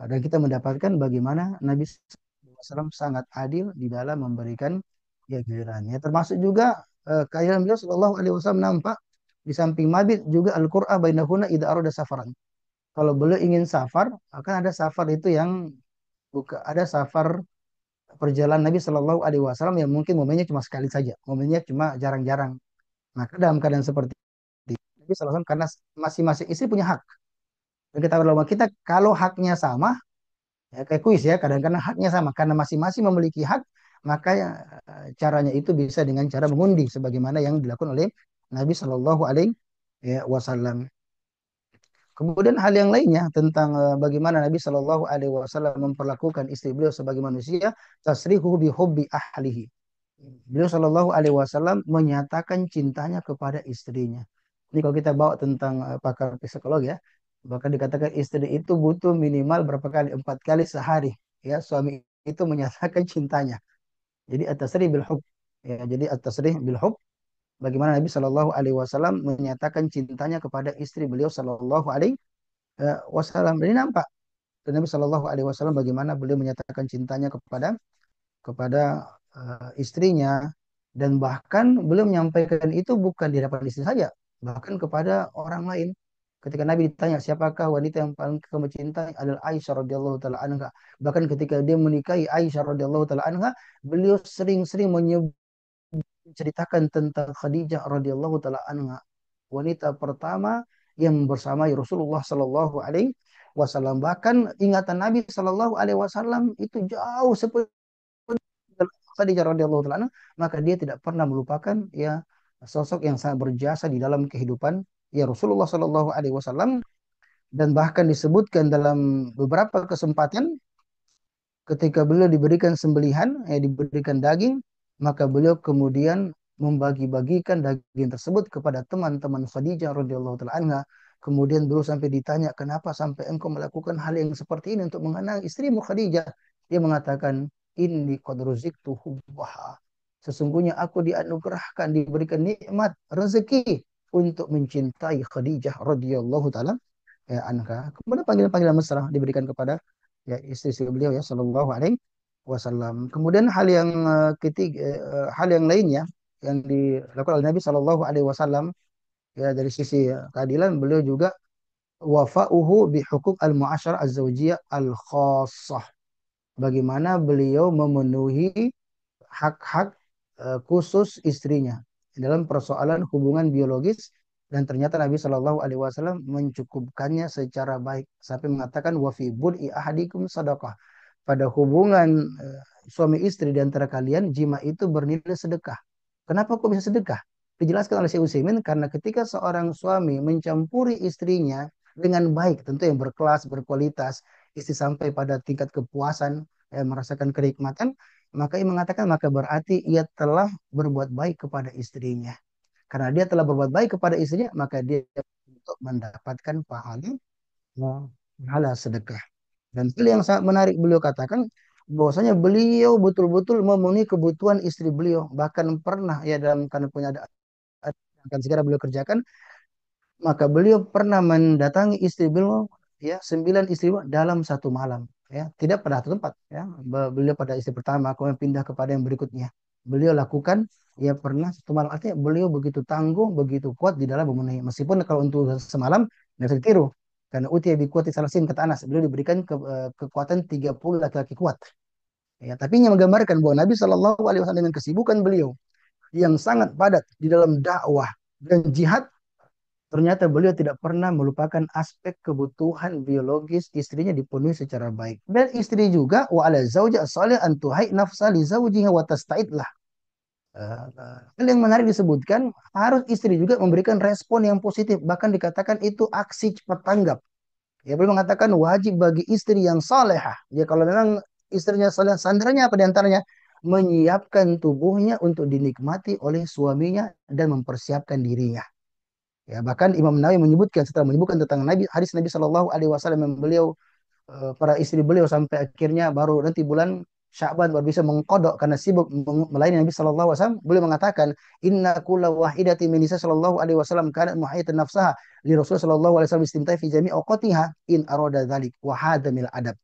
Dan kita mendapatkan bagaimana Nabi SAW sangat adil di dalam memberikan ya gilirannya. Termasuk juga kehadiran beliau Shallallahu Alaihi Wasallam nampak di samping mabit juga Al-Qur'an bainahuna idza arada safaran. Kalau beliau ingin safar, akan ada safar itu yang ada safar perjalanan Nabi Shallallahu Alaihi Wasallam yang mungkin momennya cuma sekali saja, momennya cuma jarang-jarang. Maka dalam keadaan seperti itu, Nabi SAW karena masing-masing istri punya hak. Dan kita berlomba kita kalau haknya sama, ya, kayak kuis ya, kadang-kadang haknya sama karena masing-masing memiliki hak, maka caranya itu bisa dengan cara mengundi sebagaimana yang dilakukan oleh Nabi Shallallahu Alaihi Wasallam. Kemudian hal yang lainnya tentang bagaimana Nabi Shallallahu Alaihi Wasallam memperlakukan istri beliau sebagai manusia, tasrihu bi hubbi ahlihi. Beliau Shallallahu Alaihi Wasallam menyatakan cintanya kepada istrinya. Ini kalau kita bawa tentang pakar psikologi ya, bahkan dikatakan istri itu butuh minimal berapa kali? 4 kali sehari. Ya, suami itu menyatakan cintanya. Jadi at-tasrih bil hub. Ya, jadi at-tasrih bil hub. Bagaimana Nabi Shallallahu Alaihi Wasallam menyatakan cintanya kepada istri beliau Shallallahu Alaihi Wasallam. Ini nampak. Nabi Shallallahu Alaihi Wasallam bagaimana beliau menyatakan cintanya kepada kepada istrinya, dan bahkan beliau menyampaikan itu bukan di hadapan istri saja, bahkan kepada orang lain. Ketika Nabi ditanya siapakah wanita yang paling kamu cintai, adalah Aisyah radhiyallahu taala anha. Bahkan ketika dia menikahi Aisyah radhiyallahu taala anha, beliau sering-sering menceritakan tentang Khadijah radhiyallahu taala anha, wanita pertama yang bersama Rasulullah Shallallahu Alaihi Wasallam. Bahkan ingatan Nabi Shallallahu Alaihi Wasallam itu jauh seperti Khadijah radhiyallahu taala, maka dia tidak pernah melupakan ya sosok yang sangat berjasa di dalam kehidupan ya Rasulullah Shallallahu Alaihi Wasallam. Dan bahkan disebutkan dalam beberapa kesempatan ketika beliau diberikan sembelihan, diberikan daging, maka beliau kemudian membagi-bagikan daging tersebut kepada teman-teman Khadijah radhiyallahu taala anha. Kemudian beliau sampai ditanya, kenapa sampai engkau melakukan hal yang seperti ini untuk mengenang istrimu Khadijah? Dia mengatakan, inni qad ruziktu hubbaha. Sesungguhnya aku dianugerahkan, diberikan nikmat rezeki untuk mencintai Khadijah radhiyallahu taala anha. Kemudian panggilan-panggilan mesra diberikan kepada ya istri-istri beliau ya Shallallahu Alaihi Wasallam. Kemudian hal yang ketiga, hal yang lainnya yang dilakukan oleh Nabi Shallallahu Alaihi Wasallam ya dari sisi keadilan, beliau juga wafa'uhu bi hukuk al muasyarah az-zawjiyah al khassah. Bagaimana beliau memenuhi hak-hak khusus istrinya dalam persoalan hubungan biologis, dan ternyata Nabi Shallallahu Alaihi Wasallam mencukupkannya secara baik sampai mengatakan wa fi bud'i ahadikum sadaqah, pada hubungan suami istri di antara kalian jima itu bernilai sedekah. Kenapa kok bisa sedekah? Dijelaskan oleh Syekh Utsaimin, karena ketika seorang suami mencampuri istrinya dengan baik, tentu yang berkelas, berkualitas, istri sampai pada tingkat kepuasan, merasakan kenikmatan, maka ia mengatakan maka berarti ia telah berbuat baik kepada istrinya. Karena dia telah berbuat baik kepada istrinya, maka dia untuk mendapatkan pahala sedekah. Dan hal yang sangat menarik beliau katakan bahwasanya beliau betul-betul memenuhi kebutuhan istri beliau. Bahkan pernah ya dalam karena punya ada akan segera beliau kerjakan, maka beliau pernah mendatangi istri beliau ya 9 istri dalam satu malam ya, tidak pada satu tempat ya. Beliau pada istri pertama kemudian pindah kepada yang berikutnya, beliau lakukan ya pernah satu malam. Artinya beliau begitu tangguh, begitu kuat di dalam memenuhi, meskipun kalau untuk semalam nggak bisa ditiru, karena utia bi kuwati salasin kata Anas, beliau diberikan kekuatan 30 laki-laki kuat ya. Tapi ini menggambarkan bahwa Nabi Shallallahu Alaihi Wasallam dengan kesibukan beliau yang sangat padat di dalam dakwah dan jihad, ternyata beliau tidak pernah melupakan aspek kebutuhan biologis istrinya dipenuhi secara baik. Dan istri juga wa ala zauja salih an tuhai nafsa li zaujiha wa tasta'idlah. Hal yang menarik disebutkan, harus istri juga memberikan respon yang positif, bahkan dikatakan itu aksi cepat tanggap. Ya, beliau mengatakan wajib bagi istri yang salehah. Ya, kalau memang istrinya saleh, sandarannya apa diantaranya? Menyiapkan tubuhnya untuk dinikmati oleh suaminya dan mempersiapkan dirinya. Ya, bahkan Imam Nawawi menyebutkan setelah menyebutkan tentang Nabi, hadis Nabi Shallallahu Alaihi Wasallam yang beliau para istri beliau sampai akhirnya baru nanti bulan Sya'ban baru bisa mengkodok karena sibuk melayani Nabi Shallallahu Alaihi Wasallam. Beliau mengatakan, Inna kulla wahidati min nisa Shallallahu Alaihi Wasallam kanat muhayyatan nafsaha li Rasul Shallallahu Alaihi Wasallam istimtai fi jami' awqatiha in arada dzalik wa hadamil adab.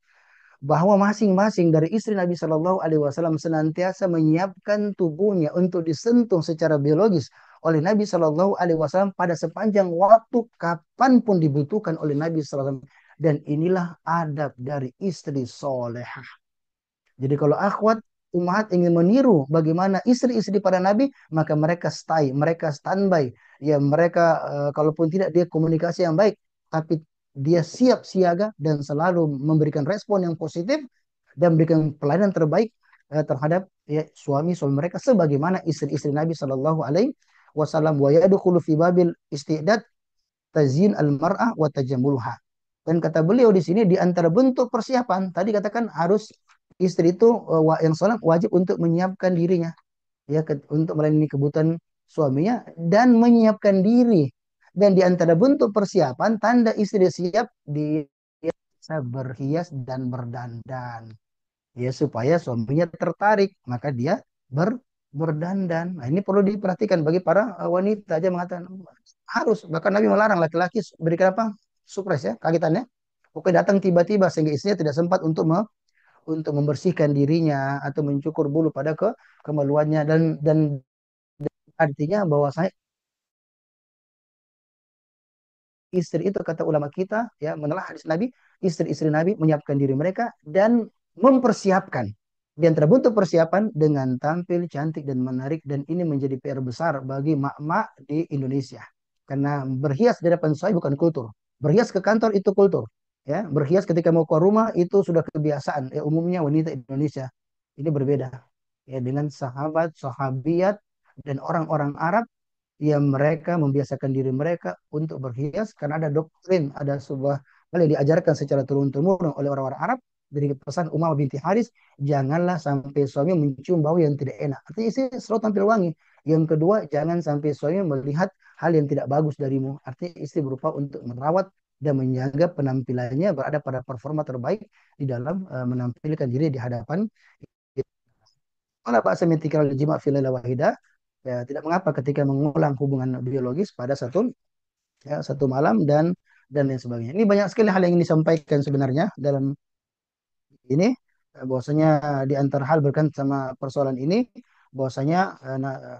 Bahwa masing-masing dari istri Nabi Shallallahu Alaihi Wasallam senantiasa menyiapkan tubuhnya untuk disentuh secara biologis oleh Nabi Shallallahu Alaihi Wasallam pada sepanjang waktu kapanpun dibutuhkan oleh Nabi Shallallahu Alaihi Wasallam. Dan inilah adab dari istri solehah. Jadi kalau akhwat umat ingin meniru bagaimana istri-istri para nabi, maka mereka stay, mereka standby. Ya mereka kalaupun tidak dia komunikasi yang baik, tapi dia siap siaga dan selalu memberikan respon yang positif dan memberikan pelayanan terbaik terhadap ya, suami-suami mereka sebagaimana istri-istri Nabi Shallallahu Alaihi Wasallam. Wa yadkhulu fi babil istidad tazyin al-mar'ah wa tajammuluha. Dan kata beliau di sini di antara bentuk persiapan tadi katakan harus istri itu yang sholat wajib untuk menyiapkan dirinya ya untuk melayani kebutuhan suaminya dan menyiapkan diri. Dan di antara bentuk persiapan tanda istri siap dia bisa berhias dan berdandan ya supaya suaminya tertarik, maka dia berdandan. Nah, ini perlu diperhatikan bagi para wanita aja mengatakan harus, bahkan Nabi melarang laki-laki berikan apa? Surprise ya, kagetannya. Pokoknya datang tiba-tiba sehingga istrinya tidak sempat untuk membersihkan dirinya atau mencukur bulu pada kemaluannya, dan artinya bahwa saya istri itu kata ulama kita ya menelah hadis Nabi, istri-istri Nabi menyiapkan diri mereka dan mempersiapkan. Di antara bentuk persiapan dengan tampil cantik dan menarik, dan ini menjadi PR besar bagi mak-mak di Indonesia. Karena berhias di depan suami bukan kultur. Berhias ke kantor itu kultur. Ya, berhias ketika mau keluar rumah itu sudah kebiasaan. Ya, umumnya wanita Indonesia. Ini berbeda. Ya, dengan sahabat, sahabiat, dan orang-orang Arab yang mereka membiasakan diri mereka untuk berhias karena ada doktrin, ada sebuah hal yang diajarkan secara turun-temurun oleh orang-orang Arab dari pesan Umar binti Haris, janganlah sampai suami mencium bau yang tidak enak. Artinya istri selalu tampil wangi. Yang kedua, jangan sampai suami melihat hal yang tidak bagus darimu. Artinya istri berupa untuk merawat dan menjaga penampilannya berada pada performa terbaik di dalam menampilkan diri di hadapan. Kalau bahasa mentikal jima filailah wahidah, ya tidak mengapa ketika mengulang hubungan biologis pada satu malam dan lain sebagainya. Ini banyak sekali hal yang ingin disampaikan sebenarnya dalam ini, bahwasanya di antara hal berkaitan sama persoalan ini, bahwasanya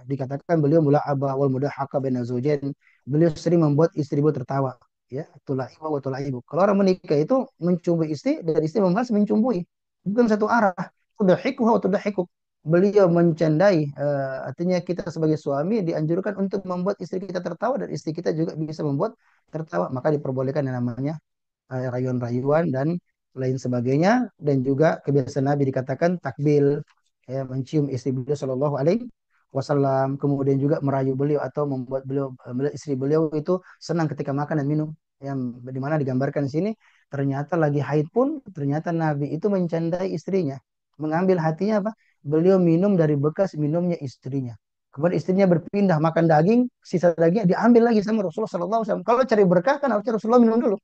dikatakan beliau mula abah wal mudah haka bin zaujain, beliau sering membuat istri beliau tertawa, ya tulaiba wa tulaibu. Kalau orang menikah itu mencumbu istri dan istri membalas mencumbui, bukan satu arah. Tudahikuha wa tudahikuk, beliau mencandai, artinya kita sebagai suami dianjurkan untuk membuat istri kita tertawa dan istri kita juga bisa membuat tertawa, maka diperbolehkan yang namanya rayuan-rayuan dan lain sebagainya. Dan juga kebiasaan Nabi dikatakan takbil, ya, mencium istri beliau Shallallahu Alaihi Wasallam, kemudian juga merayu beliau atau membuat beliau istri beliau itu senang ketika makan dan minum, yang dimana digambarkan di sini ternyata lagi haid pun ternyata Nabi itu mencandai istrinya, mengambil hatinya apa, beliau minum dari bekas minumnya istrinya. Kemudian istrinya berpindah makan daging, sisa dagingnya diambil lagi sama Rasulullah SAW. Kalau cari berkah kan harusnya Rasulullah minum dulu,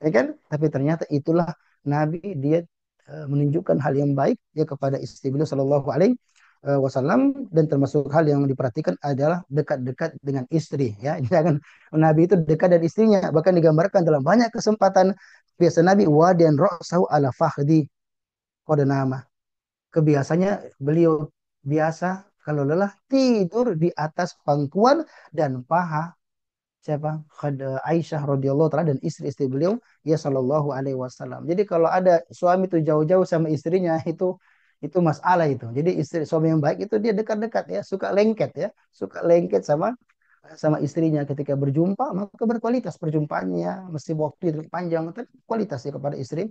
ya kan? Tapi ternyata itulah Nabi, dia menunjukkan hal yang baik ya kepada istri beliau Shallallahu Alaihi Wasallam. Dan termasuk hal yang diperhatikan adalah dekat-dekat dengan istri, ya. Jangan, Nabi itu dekat dengan istrinya, bahkan digambarkan dalam banyak kesempatan biasa Nabi wadian ra'sahu ala fakhdi, kode nama kebiasanya beliau biasa kalau lelah tidur di atas pangkuan dan paha siapa? Aisyah radhiyallahu taala dan istri-istri beliau ya sallallahu alaihi wasallam. Jadi kalau ada suami itu jauh-jauh sama istrinya itu masalah itu. Jadi istri suami yang baik itu dia dekat-dekat ya, suka lengket sama sama istrinya ketika berjumpa, maka berkualitas perjumpaannya, mesti waktu yang panjang, tapi kualitas ya kepada istri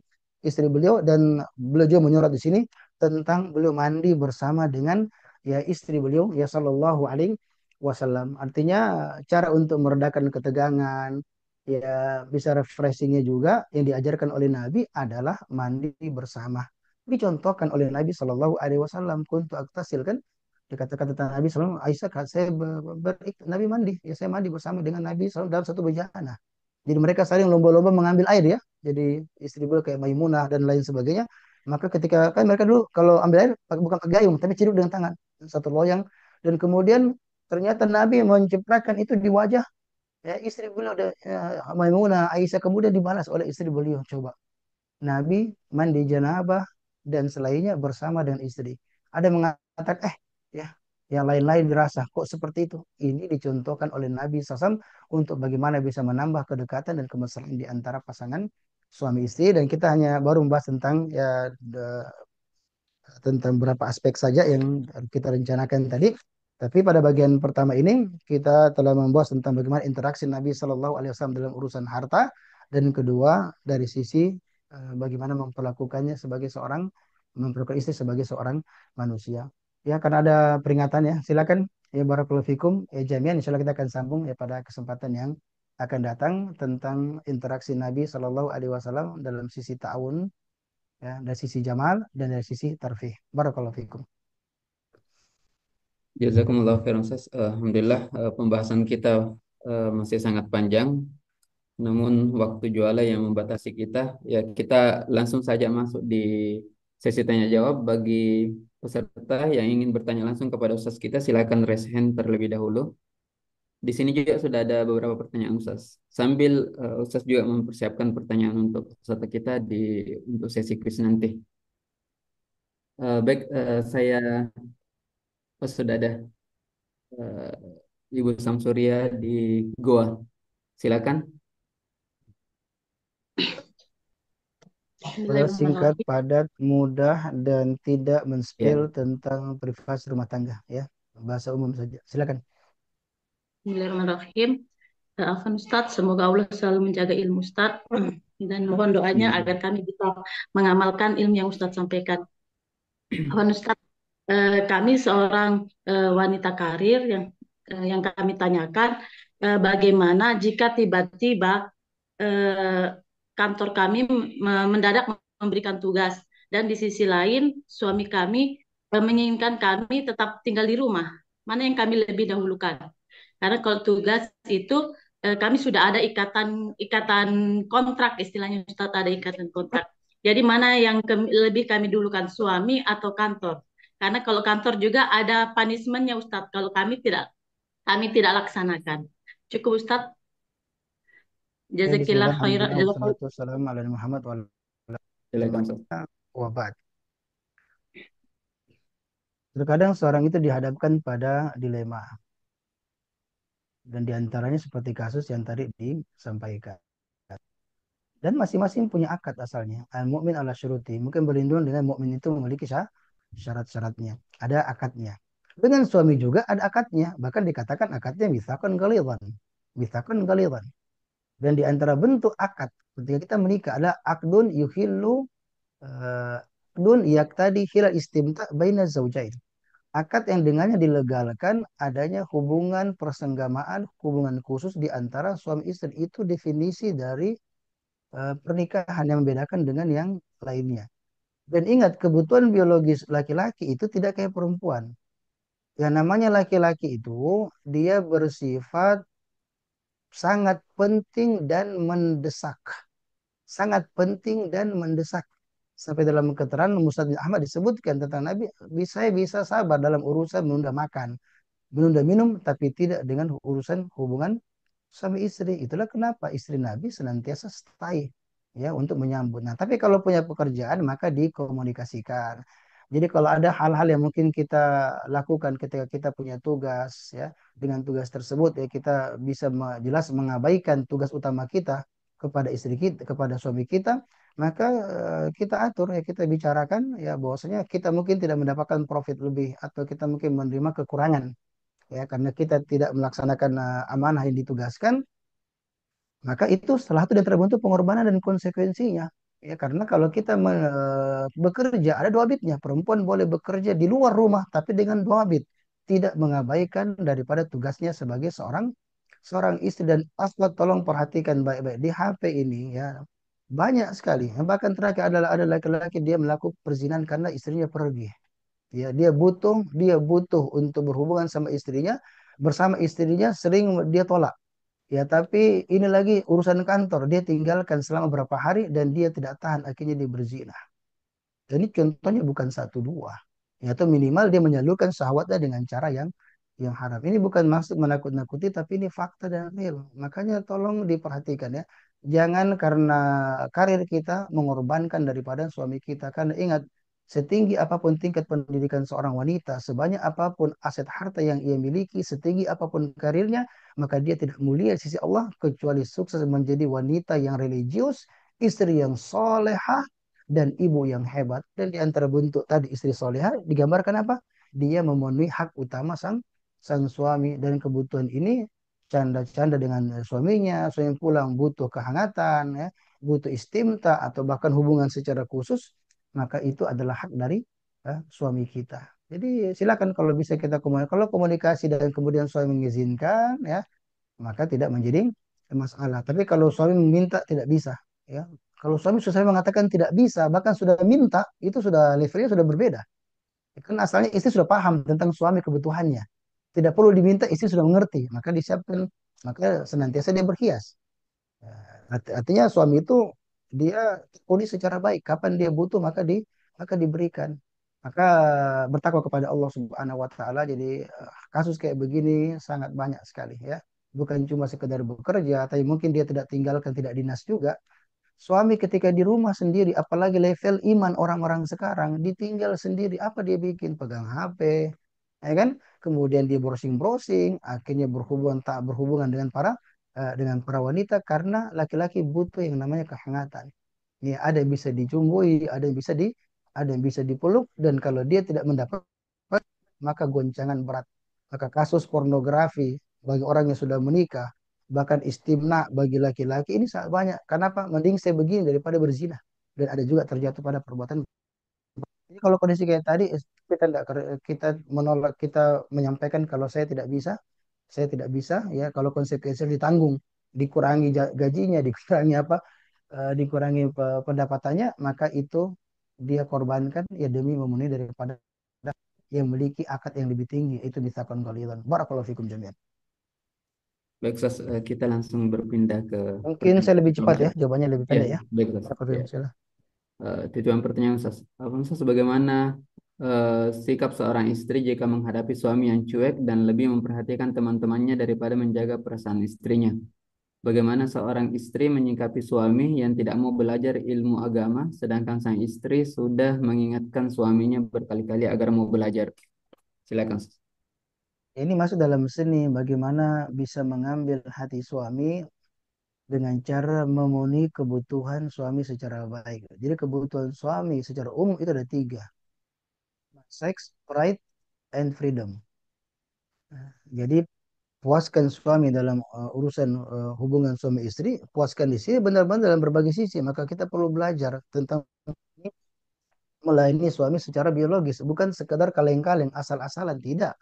beliau. Dan beliau juga menyurat di sini tentang beliau mandi bersama dengan ya istri beliau ya sallallahu alaihi wasallam. Artinya cara untuk meredakan ketegangan, ya bisa refreshingnya juga yang diajarkan oleh Nabi adalah mandi bersama. Dicontohkan oleh Nabi Shallallahu Alaihi Wasallam, kuntu aktasil kan, dikatakan tentang Nabi SAW, Aisyah saya Nabi mandi, ya saya mandi bersama dengan Nabi SAW dalam satu bejana. Jadi mereka saling lomba-lomba mengambil air ya. Jadi istri beliau kayak Maimunah dan lain sebagainya. Maka ketika kan mereka dulu kalau ambil air bukan pakai gayung tapi ciduk dengan tangan satu loyang. Dan kemudian ternyata Nabi menciptakan itu di wajah ya, istri beliau Maimunah, Aisyah, kemudian dibalas oleh istri beliau. Coba Nabi mandi janabah dan selainnya bersama dengan istri. Ada mengatakan, ya, yang lain-lain dirasa kok seperti itu. Ini dicontohkan oleh Nabi SAW untuk bagaimana bisa menambah kedekatan dan kemesraan di antara pasangan suami istri. Dan kita hanya baru membahas tentang ya tentang beberapa aspek saja yang kita rencanakan tadi. Tapi pada bagian pertama ini kita telah membahas tentang bagaimana interaksi Nabi Shallallahu Alaihi Wasallam dalam urusan harta, dan kedua dari sisi bagaimana memperlakukannya sebagai seorang, memperlakukan istri sebagai seorang manusia. Ya, karena ada peringatan ya, silakan ya barakallahu fikum ya jami'an, insyaallah kita akan sambung ya pada kesempatan yang akan datang tentang interaksi Nabi Shallallahu Alaihi Wasallam dalam sisi ta'awun, ya, dari sisi jamal dan dari sisi tarfih. Barakallahu fikum. Jazakumullah khairan Ustaz. Alhamdulillah pembahasan kita masih sangat panjang, namun waktu juala yang membatasi kita. Ya, kita langsung saja masuk di sesi tanya jawab. Bagi peserta yang ingin bertanya langsung kepada Ustaz kita, silakan raise hand terlebih dahulu. Di sini juga sudah ada beberapa pertanyaan Ustaz. Sambil Ustaz juga mempersiapkan pertanyaan untuk peserta kita untuk sesi kuis nanti. Baik, sudah ada eh, Ibu Samsuria di Goa. Silakan. Kalau singkat, Bismillahirrahmanirrahim. padat, mudah, dan tidak Ya. menspil tentang privasi rumah tangga, ya. Bahasa umum saja. Silakan. Bismillahirrahmanirrahim. Afwan Ustadz, semoga Allah selalu menjaga ilmu Ustadz dan mohon doanya agar Amin. kami bisa mengamalkan ilmu yang Ustadz sampaikan. Afwan Ustadz, kami seorang wanita karir yang kami tanyakan bagaimana jika tiba-tiba eh, kantor kami mendadak memberikan tugas dan di sisi lain suami kami menginginkan kami tetap tinggal di rumah. Mana yang kami lebih dahulukan? Karena kalau tugas itu kami sudah ada ikatan ikatan kontrak istilahnya Ustaz ada ikatan kontrak. Jadi mana yang lebih kami dulukan suami atau kantor? Karena kalau kantor juga ada punishmentnya Ustaz. Kalau kami tidak laksanakan. Cukup Ustaz. Ya, Jazakillah bismillah, khairan. alhamdulillah, wassalatu wassalamu ala Muhammad wa ala Silakan alihi Ustaz. wa ba'd. Terkadang seorang itu dihadapkan pada dilema. Dan diantaranya seperti kasus yang tadi disampaikan. Dan masing-masing punya akad asalnya. Al-mu'min ala syuruti. Mungkin berlindung dengan mukmin itu memiliki syarat-syaratnya. Ada akadnya. Dengan suami juga ada akadnya. Bahkan dikatakan akadnya mitsaqan ghalidhan. Mitsaqan ghalidhan. Dan di antara bentuk akad ketika kita menikah adalah akdun yuhillu akdun yaktadi hilal istimta baina zaujain. Akad yang dengannya dilegalkan adanya hubungan persenggamaan, hubungan khusus di antara suami istri. Itu definisi dari pernikahan yang membedakan dengan yang lainnya. Dan ingat, kebutuhan biologis laki-laki itu tidak kayak perempuan. Yang namanya laki-laki itu, dia bersifat sangat penting dan mendesak. Sangat penting dan mendesak. Sampai dalam keterangan Musnad Ahmad disebutkan tentang Nabi, saya bisa sabar dalam urusan menunda makan, menunda minum, tapi tidak dengan urusan hubungan suami istri. Itulah kenapa istri Nabi senantiasa stay ya untuk menyambut. Nah, tapi kalau punya pekerjaan maka dikomunikasikan. Jadi kalau ada hal-hal yang mungkin kita lakukan ketika kita punya tugas ya, dengan tugas tersebut ya kita bisa jelas mengabaikan tugas utama kita kepada istri kita, kepada suami kita, maka kita atur ya, kita bicarakan ya bahwasanya kita mungkin tidak mendapatkan profit lebih atau kita mungkin menerima kekurangan ya karena kita tidak melaksanakan amanah yang ditugaskan, maka itu salah satu yang terbentuk pengorbanan dan konsekuensinya. Ya, karena kalau kita bekerja ada dua bitnya. Perempuan boleh bekerja di luar rumah tapi dengan dua bit, tidak mengabaikan daripada tugasnya sebagai seorang seorang istri. Dan aswat, tolong perhatikan baik-baik di HP ini ya. Banyak sekali. Bahkan terakhir adalah ada laki-laki dia melakukan perzinahan karena istrinya pergi. Ya, dia butuh untuk berhubungan sama istrinya, bersama istrinya sering dia tolak. Ya, tapi ini lagi urusan kantor, dia tinggalkan selama berapa hari dan dia tidak tahan akhirnya dia berzina. Dan ini contohnya bukan satu dua. Ya, atau minimal dia menyalurkan syahwatnya dengan cara yang haram. Ini bukan maksud menakut-nakuti, tapi ini fakta dan real. Makanya tolong diperhatikan ya. Jangan karena karir kita mengorbankan daripada suami kita. Karena ingat, setinggi apapun tingkat pendidikan seorang wanita, sebanyak apapun aset harta yang ia miliki, setinggi apapun karirnya, maka dia tidak mulia di sisi Allah kecuali sukses menjadi wanita yang religius, istri yang solehah, dan ibu yang hebat. Dan di antara bentuk tadi istri soleha digambarkan apa? Dia memenuhi hak utama sang sang suami dan kebutuhan ini canda-canda dengan suaminya, suami pulang butuh kehangatan, ya, butuh istimta atau bahkan hubungan secara khusus, maka itu adalah hak dari suami kita. Jadi silakan kalau bisa kita komunikasi. Kalau komunikasi dan kemudian suami mengizinkan, ya maka tidak menjadi masalah. Tapi kalau suami meminta tidak bisa, ya. Kalau suami sudah mengatakan tidak bisa, bahkan sudah minta, itu sudah levelnya sudah berbeda. Kan asalnya istri sudah paham tentang suami kebutuhannya. Tidak perlu diminta, istri sudah mengerti. Maka disiapkan, maka senantiasa dia berhias. Ya, artinya suami itu dia terpilih secara baik. Kapan dia butuh maka diberikan. Maka bertakwa kepada Allah Subhanahu wa taala. Jadi kasus kayak begini sangat banyak sekali ya. Bukan cuma sekedar bekerja, tapi mungkin dia tidak tinggalkan, tidak dinas juga. Suami ketika di rumah sendiri, apalagi level iman orang-orang sekarang, ditinggal sendiri, apa dia bikin? Pegang HP, ya kan? Kemudian dia browsing-browsing, akhirnya berhubungan tak berhubungan dengan para wanita karena laki-laki butuh yang namanya kehangatan. Ya, ada yang bisa dicumbui, ada yang bisa dipeluk, dan kalau dia tidak mendapat, maka goncangan berat. Maka kasus pornografi bagi orang yang sudah menikah, bahkan istimna bagi laki-laki ini sangat banyak. Kenapa? Mending saya begini daripada berzina. Dan ada juga terjatuh pada perbuatan. Jadi kalau kondisi kayak tadi, kita tidak, kita menolak, kita menyampaikan kalau saya tidak bisa, ya kalau konsekuensinya ditanggung, dikurangi gajinya, dikurangi apa, dikurangi pendapatannya, maka itu dia korbankan ya demi memenuhi daripada yang memiliki akad yang lebih tinggi, itu misalkan ghalidhan. Barakallahu fikum jami'an. Baik, Ustaz, kita langsung berpindah ke Mungkin saya pertanyaan lebih cepat selanjutnya. ya, jawabannya lebih Ya, pendek ya. baik, Ustaz. Barakallahu Ya. fikum. Silakan. Tujuan pertanyaan Ustaz. Ustaz, bagaimana sikap seorang istri jika menghadapi suami yang cuek dan lebih memperhatikan teman-temannya daripada menjaga perasaan istrinya? Bagaimana seorang istri menyikapi suami yang tidak mau belajar ilmu agama, sedangkan sang istri sudah mengingatkan suaminya berkali-kali agar mau belajar? Silakan, Ustaz. Ini masuk dalam seni bagaimana bisa mengambil hati suami dengan cara memenuhi kebutuhan suami secara baik. Jadi kebutuhan suami secara umum itu ada tiga. Sex, pride, and freedom. Jadi puaskan suami dalam urusan hubungan suami istri, puaskan di sini benar-benar dalam berbagai sisi. Maka kita perlu belajar tentang melayani suami secara biologis, bukan sekadar kaleng-kaleng asal-asalan, tidak.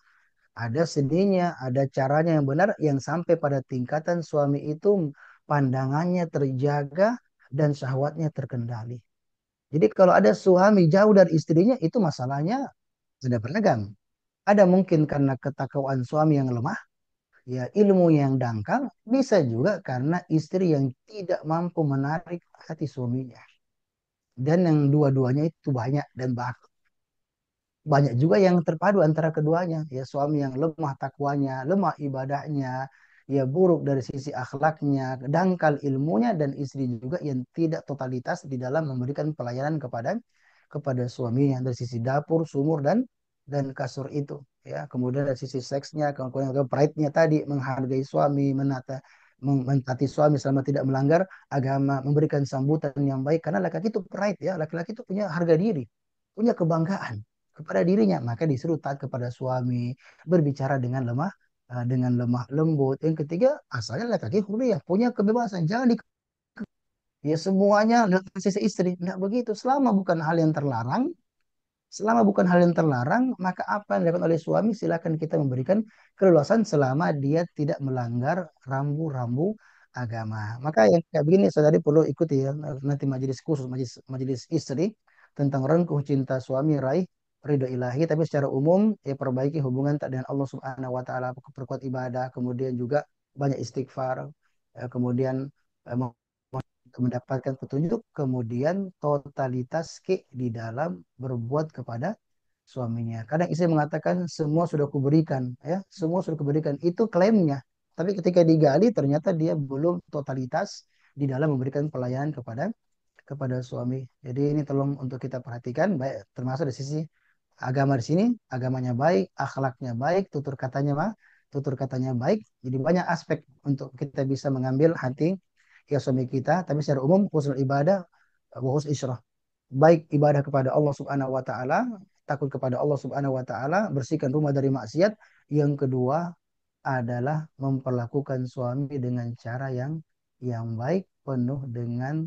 Ada seninya, ada caranya yang benar yang sampai pada tingkatan suami itu pandangannya terjaga dan syahwatnya terkendali. Jadi kalau ada suami jauh dari istrinya itu masalahnya sudah beragam. Ada mungkin karena ketakwaan suami yang lemah, ya ilmu yang dangkal, bisa juga karena istri yang tidak mampu menarik hati suaminya. Dan yang dua-duanya itu banyak dan banyak juga yang terpadu antara keduanya. Ya suami yang lemah takwanya, lemah ibadahnya, ya buruk dari sisi akhlaknya, dangkal ilmunya, dan istri juga yang tidak totalitas di dalam memberikan pelayanan kepada suaminya dari sisi dapur, sumur, dan kasur itu. Ya, kemudian dari sisi seksnya, kemudian pride-nya tadi menghargai suami, mentaati suami selama tidak melanggar agama, memberikan sambutan yang baik karena laki-laki itu pride ya, laki-laki itu punya harga diri, punya kebanggaan kepada dirinya, maka disuruh taat kepada suami, berbicara dengan lemah lembut. Yang ketiga, asalnya laki-laki hurriyah, punya kebebasan, jangan ya semuanya sisi istri. Tidak begitu. Selama bukan hal yang terlarang, maka apa yang dilakukan oleh suami silakan kita memberikan keleluasan selama dia tidak melanggar rambu-rambu agama. Maka yang kayak begini saudari perlu ikuti ya nanti majelis khusus, majelis istri tentang rengkuh cinta suami, raih ridho ilahi. Tapi secara umum ya perbaiki hubungan tak dengan Allah Subhanahu Wa Taala, perkuat ibadah, kemudian juga banyak istighfar, kemudian untuk mendapatkan petunjuk, kemudian totalitas di dalam berbuat kepada suaminya. Kadang istri mengatakan semua sudah kuberikan, ya, semua sudah kuberikan. Itu klaimnya. Tapi ketika digali ternyata dia belum totalitas di dalam memberikan pelayanan kepada suami. Jadi ini tolong untuk kita perhatikan, baik termasuk dari sisi agama di sini, agamanya baik, akhlaknya baik, tutur katanya baik. Jadi banyak aspek untuk kita bisa mengambil hati ya suami kita, tapi secara umum husnul ibadah, husnul isyrah. Baik ibadah kepada Allah Subhanahu wa taala, takut kepada Allah Subhanahu wa taala, bersihkan rumah dari maksiat. Yang kedua adalah memperlakukan suami dengan cara yang baik, penuh dengan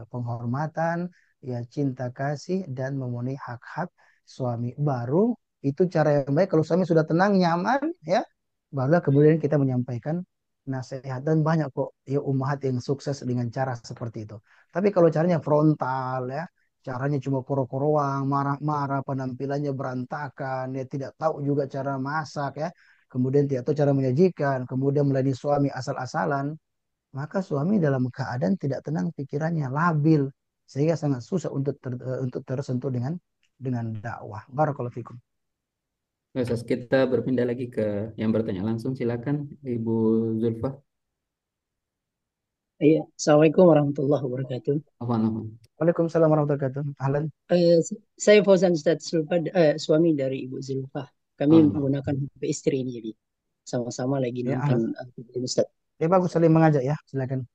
penghormatan, ya cinta kasih dan memenuhi hak-hak suami. Baru itu cara yang baik. Kalau suami sudah tenang, nyaman, ya, barulah kemudian kita menyampaikan nasihat dan banyak kok ya umat yang sukses dengan cara seperti itu. Tapi kalau caranya frontal ya, caranya cuma koro-koroang, marah-marah, penampilannya berantakan, ya tidak tahu juga cara masak ya, kemudian tidak tahu cara menyajikan, kemudian melayani suami asal-asalan, maka suami dalam keadaan tidak tenang pikirannya, labil, sehingga sangat susah untuk tersentuh dengan dakwah. Barakallahu fikum. Ya, Ustaz, kita berpindah lagi ke yang bertanya langsung. Silakan, Ibu Zulfa. Iya, Assalamualaikum warahmatullahi wabarakatuh. Afwan, afwan. Waalaikumsalam warahmatullahi wabarakatuh. Ahlan. Saya Fauzan Ustadz Zulfa, suami dari Ibu Zulfa. Kami Oh, menggunakan HP istri ini, jadi sama-sama lagi Ya, nonton ahlan. video Ustadz. Ya, bagus saling mengajak ya. Silakan.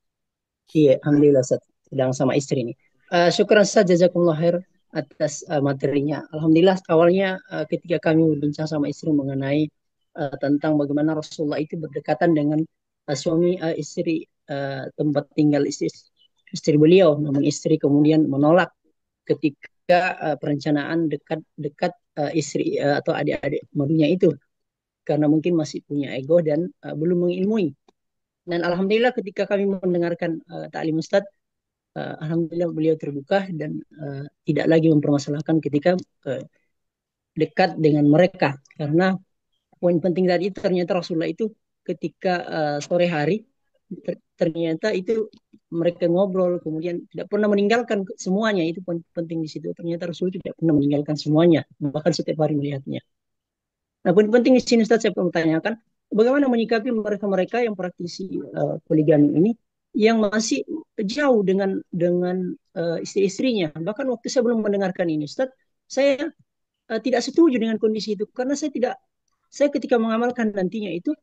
Iya, Alhamdulillah Ustadz. Sedang sama istri ini. Syukur Ustadz, jazakumullah khair atas materinya. Alhamdulillah awalnya ketika kami berbincang sama istri mengenai tentang bagaimana Rasulullah itu berdekatan dengan suami istri tempat tinggal istri beliau, namun istri kemudian menolak ketika perencanaan dekat-dekat istri atau adik-adik madunya itu karena mungkin masih punya ego dan belum mengilmui. Dan alhamdulillah ketika kami mendengarkan taklim Ustadz, alhamdulillah beliau terbuka dan tidak lagi mempermasalahkan ketika dekat dengan mereka karena poin penting tadi itu ternyata Rasulullah itu ketika sore hari ternyata itu mereka ngobrol kemudian tidak pernah meninggalkan semuanya. Itu poin penting di situ, ternyata Rasul tidak pernah meninggalkan semuanya bahkan setiap hari melihatnya. Nah, poin penting di sini Ustaz saya mau tanyakan bagaimana menyikapi mereka-mereka yang praktisi poligami ini yang masih jauh dengan istri-istrinya. Bahkan waktu saya belum mendengarkan ini Ustaz, saya tidak setuju dengan kondisi itu karena saya ketika mengamalkan nantinya itu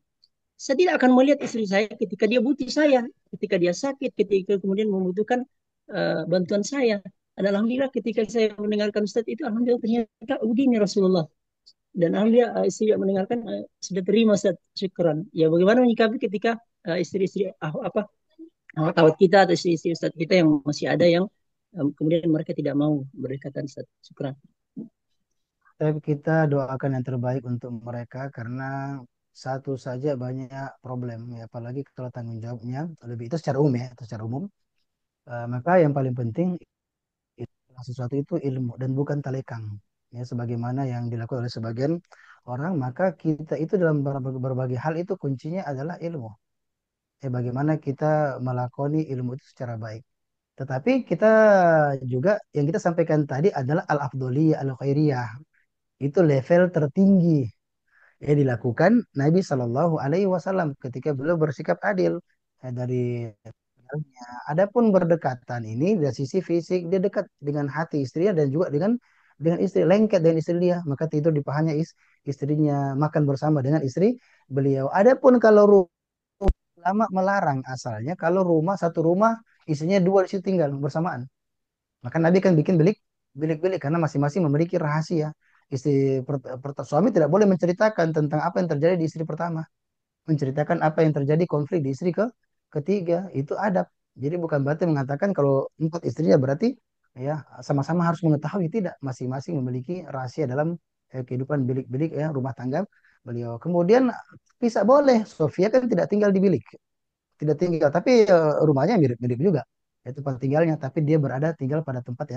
saya tidak akan melihat istri saya ketika dia butuh saya, ketika dia sakit, ketika kemudian membutuhkan bantuan saya. Dan alhamdulillah ketika saya mendengarkan Ustaz itu, alhamdulillah ternyata begini Rasulullah. Dan alhamdulillah istri yang mendengarkan sudah terima Ustaz, syukuran. Ya bagaimana menyikapi ketika istri-istri apa awat kita atau istri-istri Ustaz kita yang masih ada yang kemudian mereka tidak mau berdekatan Ustaz. Syukuran. Tapi kita doakan yang terbaik untuk mereka karena satu saja banyak problem ya, apalagi kalau tanggung jawabnya lebih itu secara umum ya, itu secara umum. Maka yang paling penting sesuatu itu ilmu dan bukan talekang. Ya, sebagaimana yang dilakukan oleh sebagian orang, maka kita itu dalam berbagai hal itu kuncinya adalah ilmu. Ya, bagaimana kita melakoni ilmu itu secara baik. Tetapi kita juga yang kita sampaikan tadi adalah al-afdoliyah, al-khairiyah. Itu level tertinggi yang dilakukan Nabi Shallallahu Alaihi Wasallam ketika beliau bersikap adil dari tinggalnya. Adapun berdekatan ini dari sisi fisik dia dekat dengan hati istrinya dan juga dengan istri lengket dengan istri dia maka tidur di pahanya istrinya makan bersama dengan istri beliau. Adapun kalau ulama melarang asalnya kalau satu rumah isinya dua di situ tinggal bersamaan. Maka Nabi kan bikin bilik-bilik karena masing-masing memiliki rahasia. Suami tidak boleh menceritakan tentang apa yang terjadi di istri pertama, menceritakan apa yang terjadi konflik di istri ketiga. Itu adab. Jadi bukan berarti mengatakan kalau empat istrinya berarti ya sama-sama harus mengetahui, tidak. Masing-masing memiliki rahasia dalam kehidupan bilik-bilik ya rumah tangga beliau. Kemudian bisa boleh Sofia kan tidak tinggal di bilik, tidak tinggal, tapi rumahnya mirip-mirip juga itu tempat tinggalnya, tapi dia berada tinggal pada tempat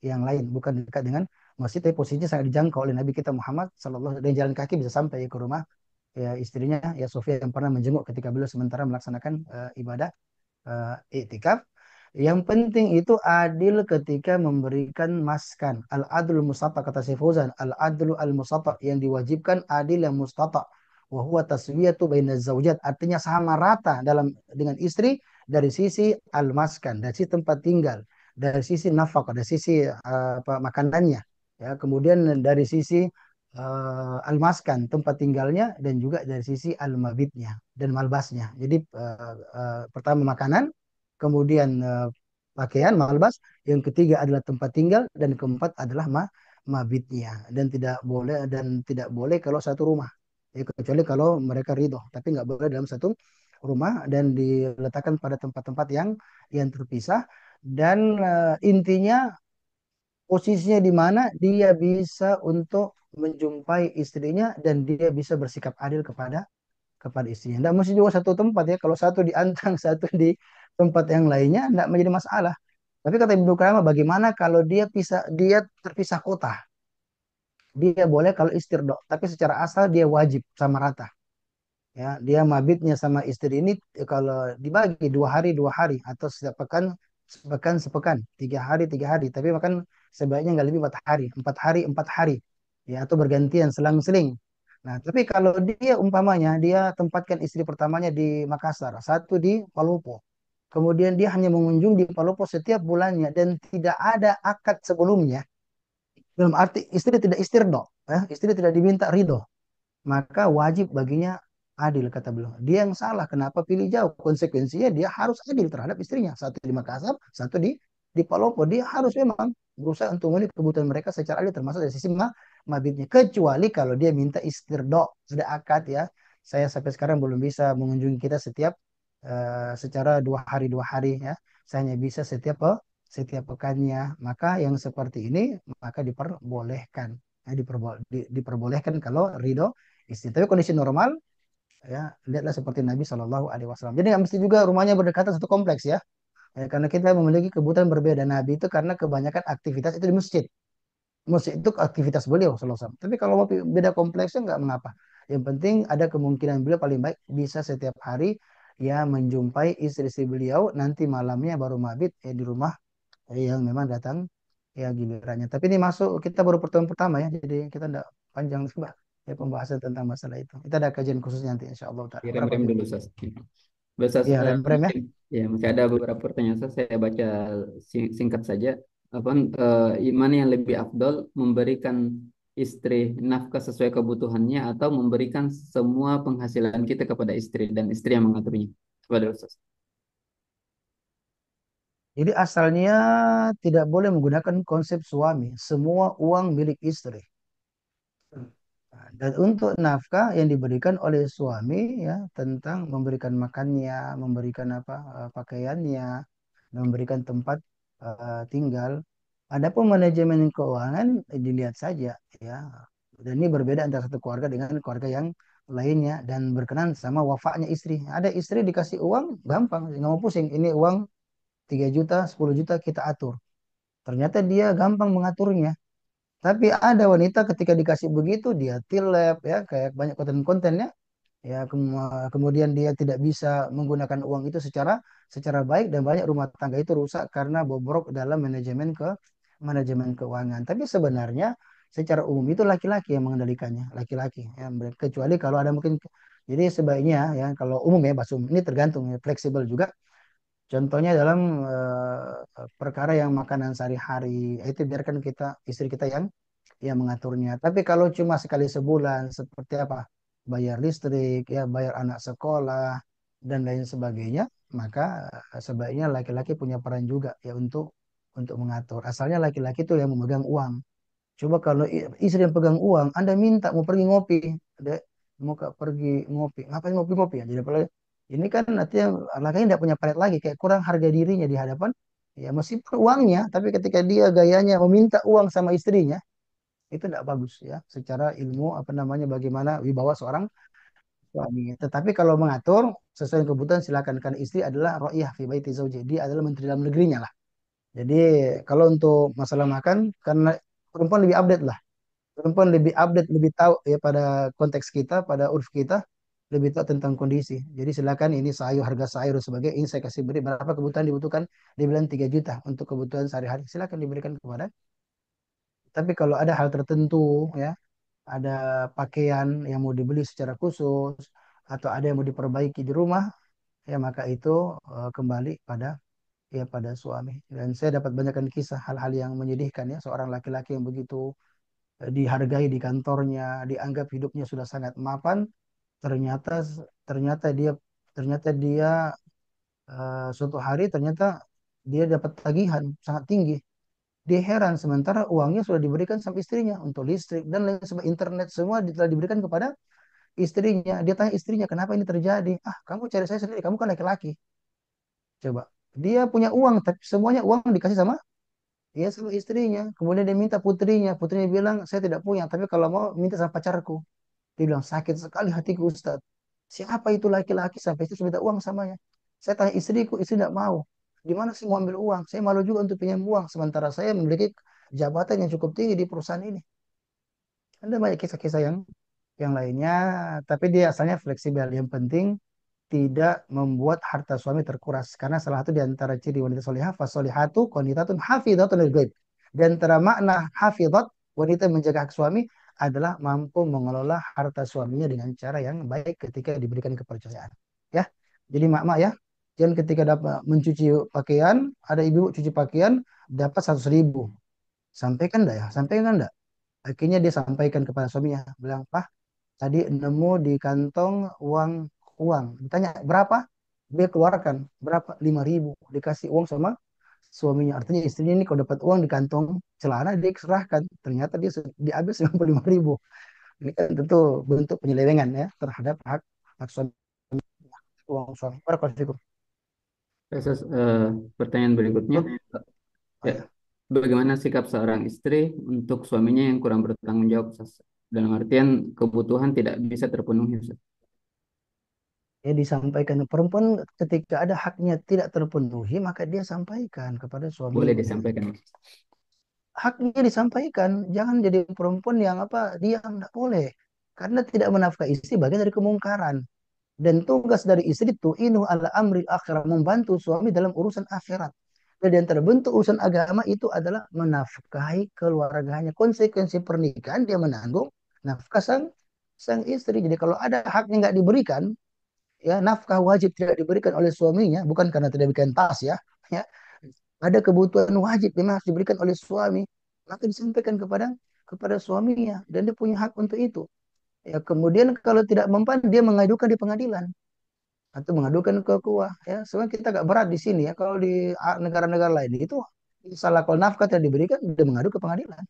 yang lain, bukan dekat dengan masjid, tapi posisinya sangat dijangkau oleh Nabi kita Muhammad Sallallahu Alaihi Wasallam dan jalan kaki bisa sampai ke rumah ya istrinya ya Sofia yang pernah menjenguk ketika beliau sementara melaksanakan ibadah iktikaf. Yang penting itu adil ketika memberikan maskan. Al-adlu mustata kata Syekh Fauzan. Al-adlu al-mustata yang diwajibkan adil yang mustata. Wa huwa taswiyatu baina zaujat. Artinya sama rata dengan istri dari sisi al-maskan, dari sisi tempat tinggal, dari sisi nafkah, dari sisi makanannya. Ya, kemudian dari sisi al-maskan tempat tinggalnya dan juga dari sisi al-mabitnya dan malbasnya. Jadi pertama makanan, kemudian pakaian, malbas, yang ketiga adalah tempat tinggal dan keempat adalah mabitnya dan tidak boleh kalau satu rumah. Ya, kecuali kalau mereka ridho, tapi nggak boleh dalam satu rumah dan diletakkan pada tempat-tempat yang terpisah dan intinya posisinya di mana dia bisa untuk menjumpai istrinya dan dia bisa bersikap adil kepada istrinya. Tidak mesti juga satu tempat ya. Kalau satu di Antang, satu di tempat yang lainnya, tidak menjadi masalah. Tapi kata Ibnu Qudamah, bagaimana kalau dia terpisah kota? Dia boleh kalau istirdo, tapi secara asal dia wajib sama rata. Ya, dia mabitnya sama istri ini kalau dibagi 2 hari 2 hari atau setiap pekan sepekan 3 hari 3 hari. Tapi makan sebaiknya nggak lebih 4 hari, 4 hari, 4 hari, ya atau bergantian selang-seling. Nah, tapi kalau dia umpamanya dia tempatkan istri pertamanya di Makassar, satu di Palopo, kemudian dia hanya mengunjung di Palopo setiap bulannya dan tidak ada akad sebelumnya, dalam arti istri tidak istirdo, istri tidak diminta ridho, maka wajib baginya adil kata beliau. Dia yang salah, kenapa pilih jauh? Konsekuensinya dia harus adil terhadap istrinya. Satu di Makassar, satu di Palopo. Dia harus memang berusaha untuk memenuhi kebutuhan mereka secara adil termasuk dari sisi mabitnya. Kecuali kalau dia minta istirdo, sudah akad ya. Saya sampai sekarang belum bisa mengunjungi kita secara 2 hari 2 hari ya. Saya hanya bisa setiap pekannya. Maka yang seperti ini maka diperbolehkan. Diperbolehkan kalau ridho istri. Tapi kondisi normal ya lihatlah seperti Nabi Shallallahu Alaihi Wasallam. Jadi nggak mesti juga rumahnya berdekatan satu kompleks ya. Karena kita memiliki kebutuhan berbeda. Nabi itu karena kebanyakan aktivitas itu di masjid. Masjid itu aktivitas beliau Sallallahu Alaihi Wasallam. Tapi kalau mau beda kompleksnya nggak mengapa. Yang penting ada kemungkinan beliau paling baik bisa setiap hari ya menjumpai istri-istri beliau. Nanti malamnya baru mabit ya di rumah yang memang datang ya gilirannya. Tapi ini masuk kita baru pertemuan pertama ya, jadi kita tidak panjang juga ya pembahasan tentang masalah itu. Kita ada kajian khusus nanti insya Allah. Berapa Rem-rem menit? dulu, Sas. Bahasa Ya rem-rem ya. mungkin ya masih ada beberapa pertanyaan, Sas. Saya baca singkat saja. Apa mana yang lebih afdol, memberikan istri nafkah sesuai kebutuhannya atau memberikan semua penghasilan kita kepada istri dan istri yang mengaturnya? Kepada Ustaz. Jadi asalnya tidak boleh menggunakan konsep suami. Semua uang milik istri. Nah, dan untuk nafkah yang diberikan oleh suami ya tentang memberikan makannya, memberikan pakaiannya, memberikan tempat tinggal. Adapun manajemen keuangan dilihat saja ya. Dan ini berbeda antara satu keluarga dengan keluarga yang lainnya dan berkenan sama wafatnya istri. Ada istri dikasih uang gampang, nggak mau pusing. Ini uang 3 juta, 10 juta kita atur. Ternyata dia gampang mengaturnya. Tapi ada wanita ketika dikasih begitu dia tilep ya kayak banyak konten-kontennya ya kemudian dia tidak bisa menggunakan uang itu secara baik dan banyak rumah tangga itu rusak karena bobrok dalam manajemen keuangan. Tapi sebenarnya secara umum itu laki-laki yang mengendalikannya, laki-laki ya, kecuali kalau ada mungkin jadi sebaiknya ya kalau umum ya Basum ini tergantung ya, fleksibel juga. Contohnya dalam perkara yang makanan sehari-hari itu biarkan kita istri kita yang mengaturnya. Tapi kalau cuma sekali sebulan seperti apa? Bayar listrik, ya bayar anak sekolah dan lain sebagainya, maka sebaiknya laki-laki punya peran juga ya untuk mengatur. Asalnya laki-laki itu yang memegang uang. Coba kalau istri yang pegang uang, Anda minta mau pergi ngopi, Dek, mau pergi ngopi, ngapain ngopi-ngopi ya? Jadi ini kan artinya laki-laki tidak punya pride lagi, kayak kurang harga dirinya di hadapan ya meskipun uangnya, tapi ketika dia gayanya meminta uang sama istrinya, itu tidak bagus ya secara ilmu apa namanya bagaimana wibawa seorang suami. Tetapi kalau mengatur sesuai kebutuhan silakan karena istri adalah ro'iyah fi baiti zauji. Dia adalah menteri dalam negerinya lah. Jadi kalau untuk masalah makan karena perempuan lebih update lah. Perempuan lebih update, lebih tahu ya pada konteks kita, pada urf kita lebih tahu tentang kondisi. Jadi silakan ini sayur harga sayur sebagai ini saya kasih beri berapa kebutuhan dibutuhkan. Dia bilang 3 juta untuk kebutuhan sehari-hari. Silakan diberikan kepada. Tapi kalau ada hal tertentu ya ada pakaian yang mau dibeli secara khusus atau ada yang mau diperbaiki di rumah ya maka itu kembali pada suami dan saya dapat banyakkan kisah hal-hal yang menyedihkan ya seorang laki-laki yang begitu dihargai di kantornya dianggap hidupnya sudah sangat mapan ternyata ternyata dia ternyata dia suatu hari ternyata dia dapat tagihan sangat tinggi dia heran sementara uangnya sudah diberikan sama istrinya untuk listrik dan lain sebagainya internet semua telah diberikan kepada istrinya. Dia tanya istrinya, kenapa ini terjadi? Ah, kamu cari saya sendiri, kamu kan laki-laki. Coba. Dia punya uang, tapi semuanya uang dikasih sama istrinya. Kemudian dia minta putrinya. Putrinya bilang, saya tidak punya, tapi kalau mau minta sama pacarku. Dia bilang, sakit sekali hatiku Ustaz. Siapa itu laki-laki sampai itu minta uang samanya? Saya tanya istriku, istri tidak mau. Di mana sih mau ambil uang? Saya malu juga untuk pinjam uang. Sementara saya memiliki jabatan yang cukup tinggi di perusahaan ini. Ada banyak kisah-kisah yang lainnya, tapi dia asalnya fleksibel. Yang penting tidak membuat harta suami terkuras. Karena salah satu di antara ciri wanita solihah, fasolihatu qanitatun hafidhatun lil ghaib. Di antara makna hafizat, wanita menjaga hak suami adalah mampu mengelola harta suaminya dengan cara yang baik ketika diberikan kepercayaan. Ya, jadi mak-mak ya, jangan ketika dapat mencuci pakaian, ada ibu cuci pakaian dapat 100.000, sampaikan enggak ya? Sampaikan enggak? Akhirnya dia sampaikan kepada suaminya, bilang, Pak, tadi nemu di kantong uang uang. Ditanya berapa? Dia keluarkan berapa? 5.000. Dikasih uang sama suaminya. Artinya istrinya ini kalau dapat uang di kantong celana dia serahkan. Ternyata dia diambil 95.000. Ini kan tentu bentuk penyelewengan ya terhadap hak hak suami, uang suami. Barakallahu. Terus, pertanyaan berikutnya, Oh, ya, ya. bagaimana sikap seorang istri untuk suaminya yang kurang bertanggung jawab, Ustaz? Dalam artian kebutuhan tidak bisa terpenuhi, Ustaz. Ya disampaikan perempuan ketika ada haknya tidak terpenuhi maka dia sampaikan kepada Boleh suaminya. disampaikan. Haknya disampaikan, jangan jadi perempuan yang apa diam, tidak boleh, karena tidak menafkahi istri bagian dari kemungkaran. Dan tugas dari istri itu inu ala amri akhirat, membantu suami dalam urusan akhirat. Dan di antara bentuk urusan agama itu adalah menafkahi keluarganya. Konsekuensi pernikahan dia menanggung nafkah sang istri. Jadi kalau ada haknya nggak diberikan, ya nafkah wajib tidak diberikan oleh suaminya, bukan karena tidak diberikan tas ya, ya ada kebutuhan wajib memang harus diberikan oleh suami, maka disampaikan kepada suaminya dan dia punya hak untuk itu. Ya, kemudian kalau tidak mempan dia mengadukan di pengadilan atau mengadukan ke kuah. Ya, sebenarnya kita agak berat di sini ya. Kalau di negara-negara lain itu salah kalau nafkah tidak diberikan dia mengadu ke pengadilan.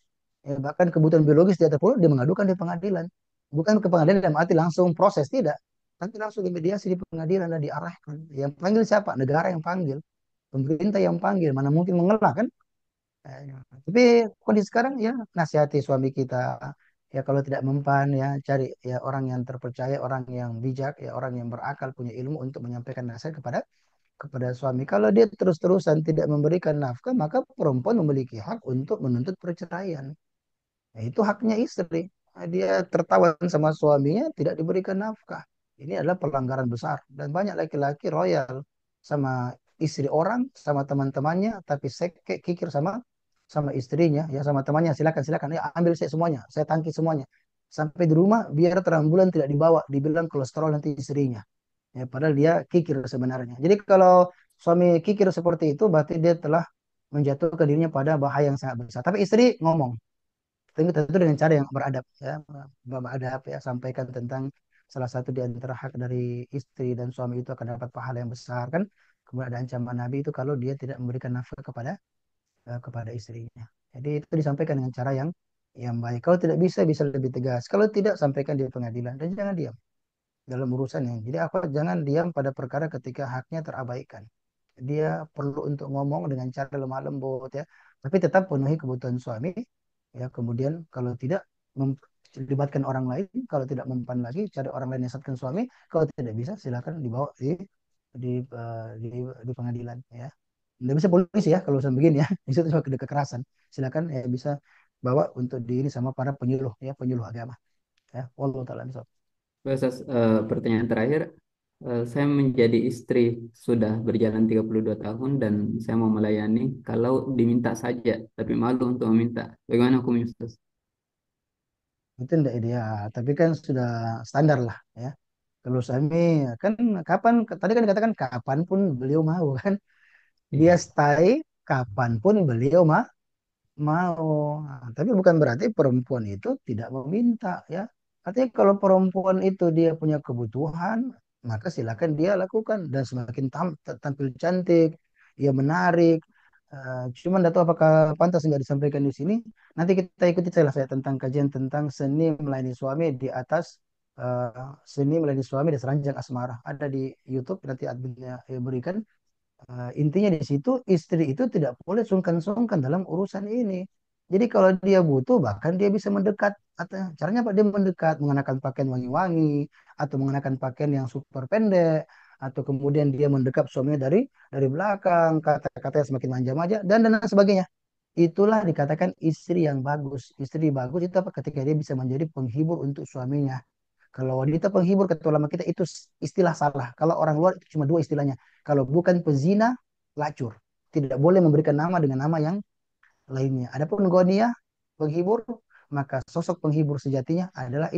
Ya, bahkan kebutuhan biologis dia terpenuhi dia mengadukan di pengadilan. Bukan ke pengadilan dalam arti langsung proses tidak. Nanti langsung dimediasi di pengadilan dan diarahkan. Yang panggil siapa? Negara yang panggil, pemerintah yang panggil. Mana mungkin mengelak kan? Ya. Tapi kondisi sekarang ya nasihati suami kita ya kalau tidak mempan ya cari ya orang yang terpercaya, orang yang bijak, ya orang yang berakal punya ilmu untuk menyampaikan nasihat kepada suami. Kalau dia terus-terusan tidak memberikan nafkah, maka perempuan memiliki hak untuk menuntut perceraian. Ya, itu haknya istri. Nah, dia tertawan sama suaminya tidak diberikan nafkah. Ini adalah pelanggaran besar dan banyak laki-laki royal sama istri orang, sama teman-temannya, tapi sekek kikir sama sama istrinya, ya sama temannya. Silakan silakan, ya ambil saya semuanya, saya tangki semuanya. Sampai di rumah biar terang bulan tidak dibawa, dibilang kolesterol nanti istrinya. Ya, padahal dia kikir sebenarnya. Jadi kalau suami kikir seperti itu, berarti dia telah menjatuhkan dirinya pada bahaya yang sangat besar. Tapi istri ngomong, tentu dengan cara yang beradab ya, beradab ya, sampaikan tentang salah satu di antara hak dari istri dan suami itu akan dapat pahala yang besar kan. Kemudian ada ancaman Nabi itu kalau dia tidak memberikan nafkah kepada istrinya. Jadi itu disampaikan dengan cara yang baik. Kalau tidak bisa bisa lebih tegas. Kalau tidak sampaikan di pengadilan dan jangan diam dalam urusannya. Jadi apa jangan diam pada perkara ketika haknya terabaikan. Dia perlu untuk ngomong dengan cara lemah lembut ya, tapi tetap penuhi kebutuhan suami. Ya, kemudian kalau tidak melibatkan orang lain, kalau tidak mempan lagi cari orang lain yang satukan suami. Kalau tidak bisa silakan dibawa di pengadilan ya. Tidak bisa polisi ya kalau urusan begini ya. Itu cuma kekerasan. Silakan ya bisa bawa untuk diri sama para penyuluh ya, penyuluh agama ya. Wallahu taala misal. Ustaz, pertanyaan terakhir, saya menjadi istri sudah berjalan 32 tahun dan saya mau melayani kalau diminta saja, tapi malu untuk meminta. Bagaimana hukumnya, Ustaz? Itu tidak ideal, tapi kan sudah standar lah ya. Kalau suami kan kapan tadi kan dikatakan kapan pun beliau mau kan. Dia Iya. stay kapan pun beliau mau. Nah, tapi bukan berarti perempuan itu tidak meminta ya. Artinya kalau perempuan itu dia punya kebutuhan, maka silakan dia lakukan dan semakin tampil cantik, dia menarik. Cuman tidak tahu apakah pantas nggak disampaikan di sini. Nanti kita ikuti salah saya tentang kajian tentang seni melayani suami di atas seni melayani suami di seranjang asmara. Ada di YouTube nanti adminnya berikan. Intinya di situ istri itu tidak boleh sungkan-sungkan dalam urusan ini. Jadi kalau dia butuh bahkan dia bisa mendekat. Atau caranya apa? Dia mendekat mengenakan pakaian wangi-wangi atau mengenakan pakaian yang super pendek atau kemudian dia mendekap suaminya dari belakang, kata-kata yang semakin manja-manja dan sebagainya. Itulah dikatakan istri yang bagus. Istri bagus itu apa? Ketika dia bisa menjadi penghibur untuk suaminya. Kalau wanita penghibur kata ulama kita itu istilah salah. Kalau orang luar itu cuma dua istilahnya. Kalau bukan pezina, lacur. Tidak boleh memberikan nama dengan nama lainnya. Adapun ghaniyah, penghibur, maka sosok penghibur sejatinya adalah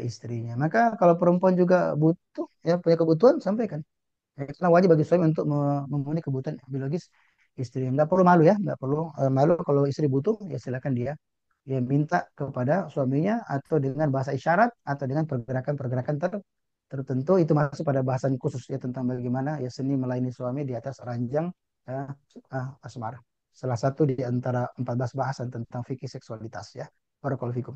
istrinya. Maka kalau perempuan juga butuh, ya punya kebutuhan, sampaikan. Ya, karena wajib bagi suami untuk memenuhi kebutuhan biologis istri. Nggak perlu malu ya, nggak perlu malu kalau istri butuh, ya silakan dia ya minta kepada suaminya atau dengan bahasa isyarat atau dengan pergerakan-pergerakan tertentu, itu masuk pada bahasan khusus ya tentang bagaimana ya seni melayani suami di atas ranjang ya, asmara. Salah satu di antara 14 bahasan tentang fikih seksualitas ya. Barakallahu fikum.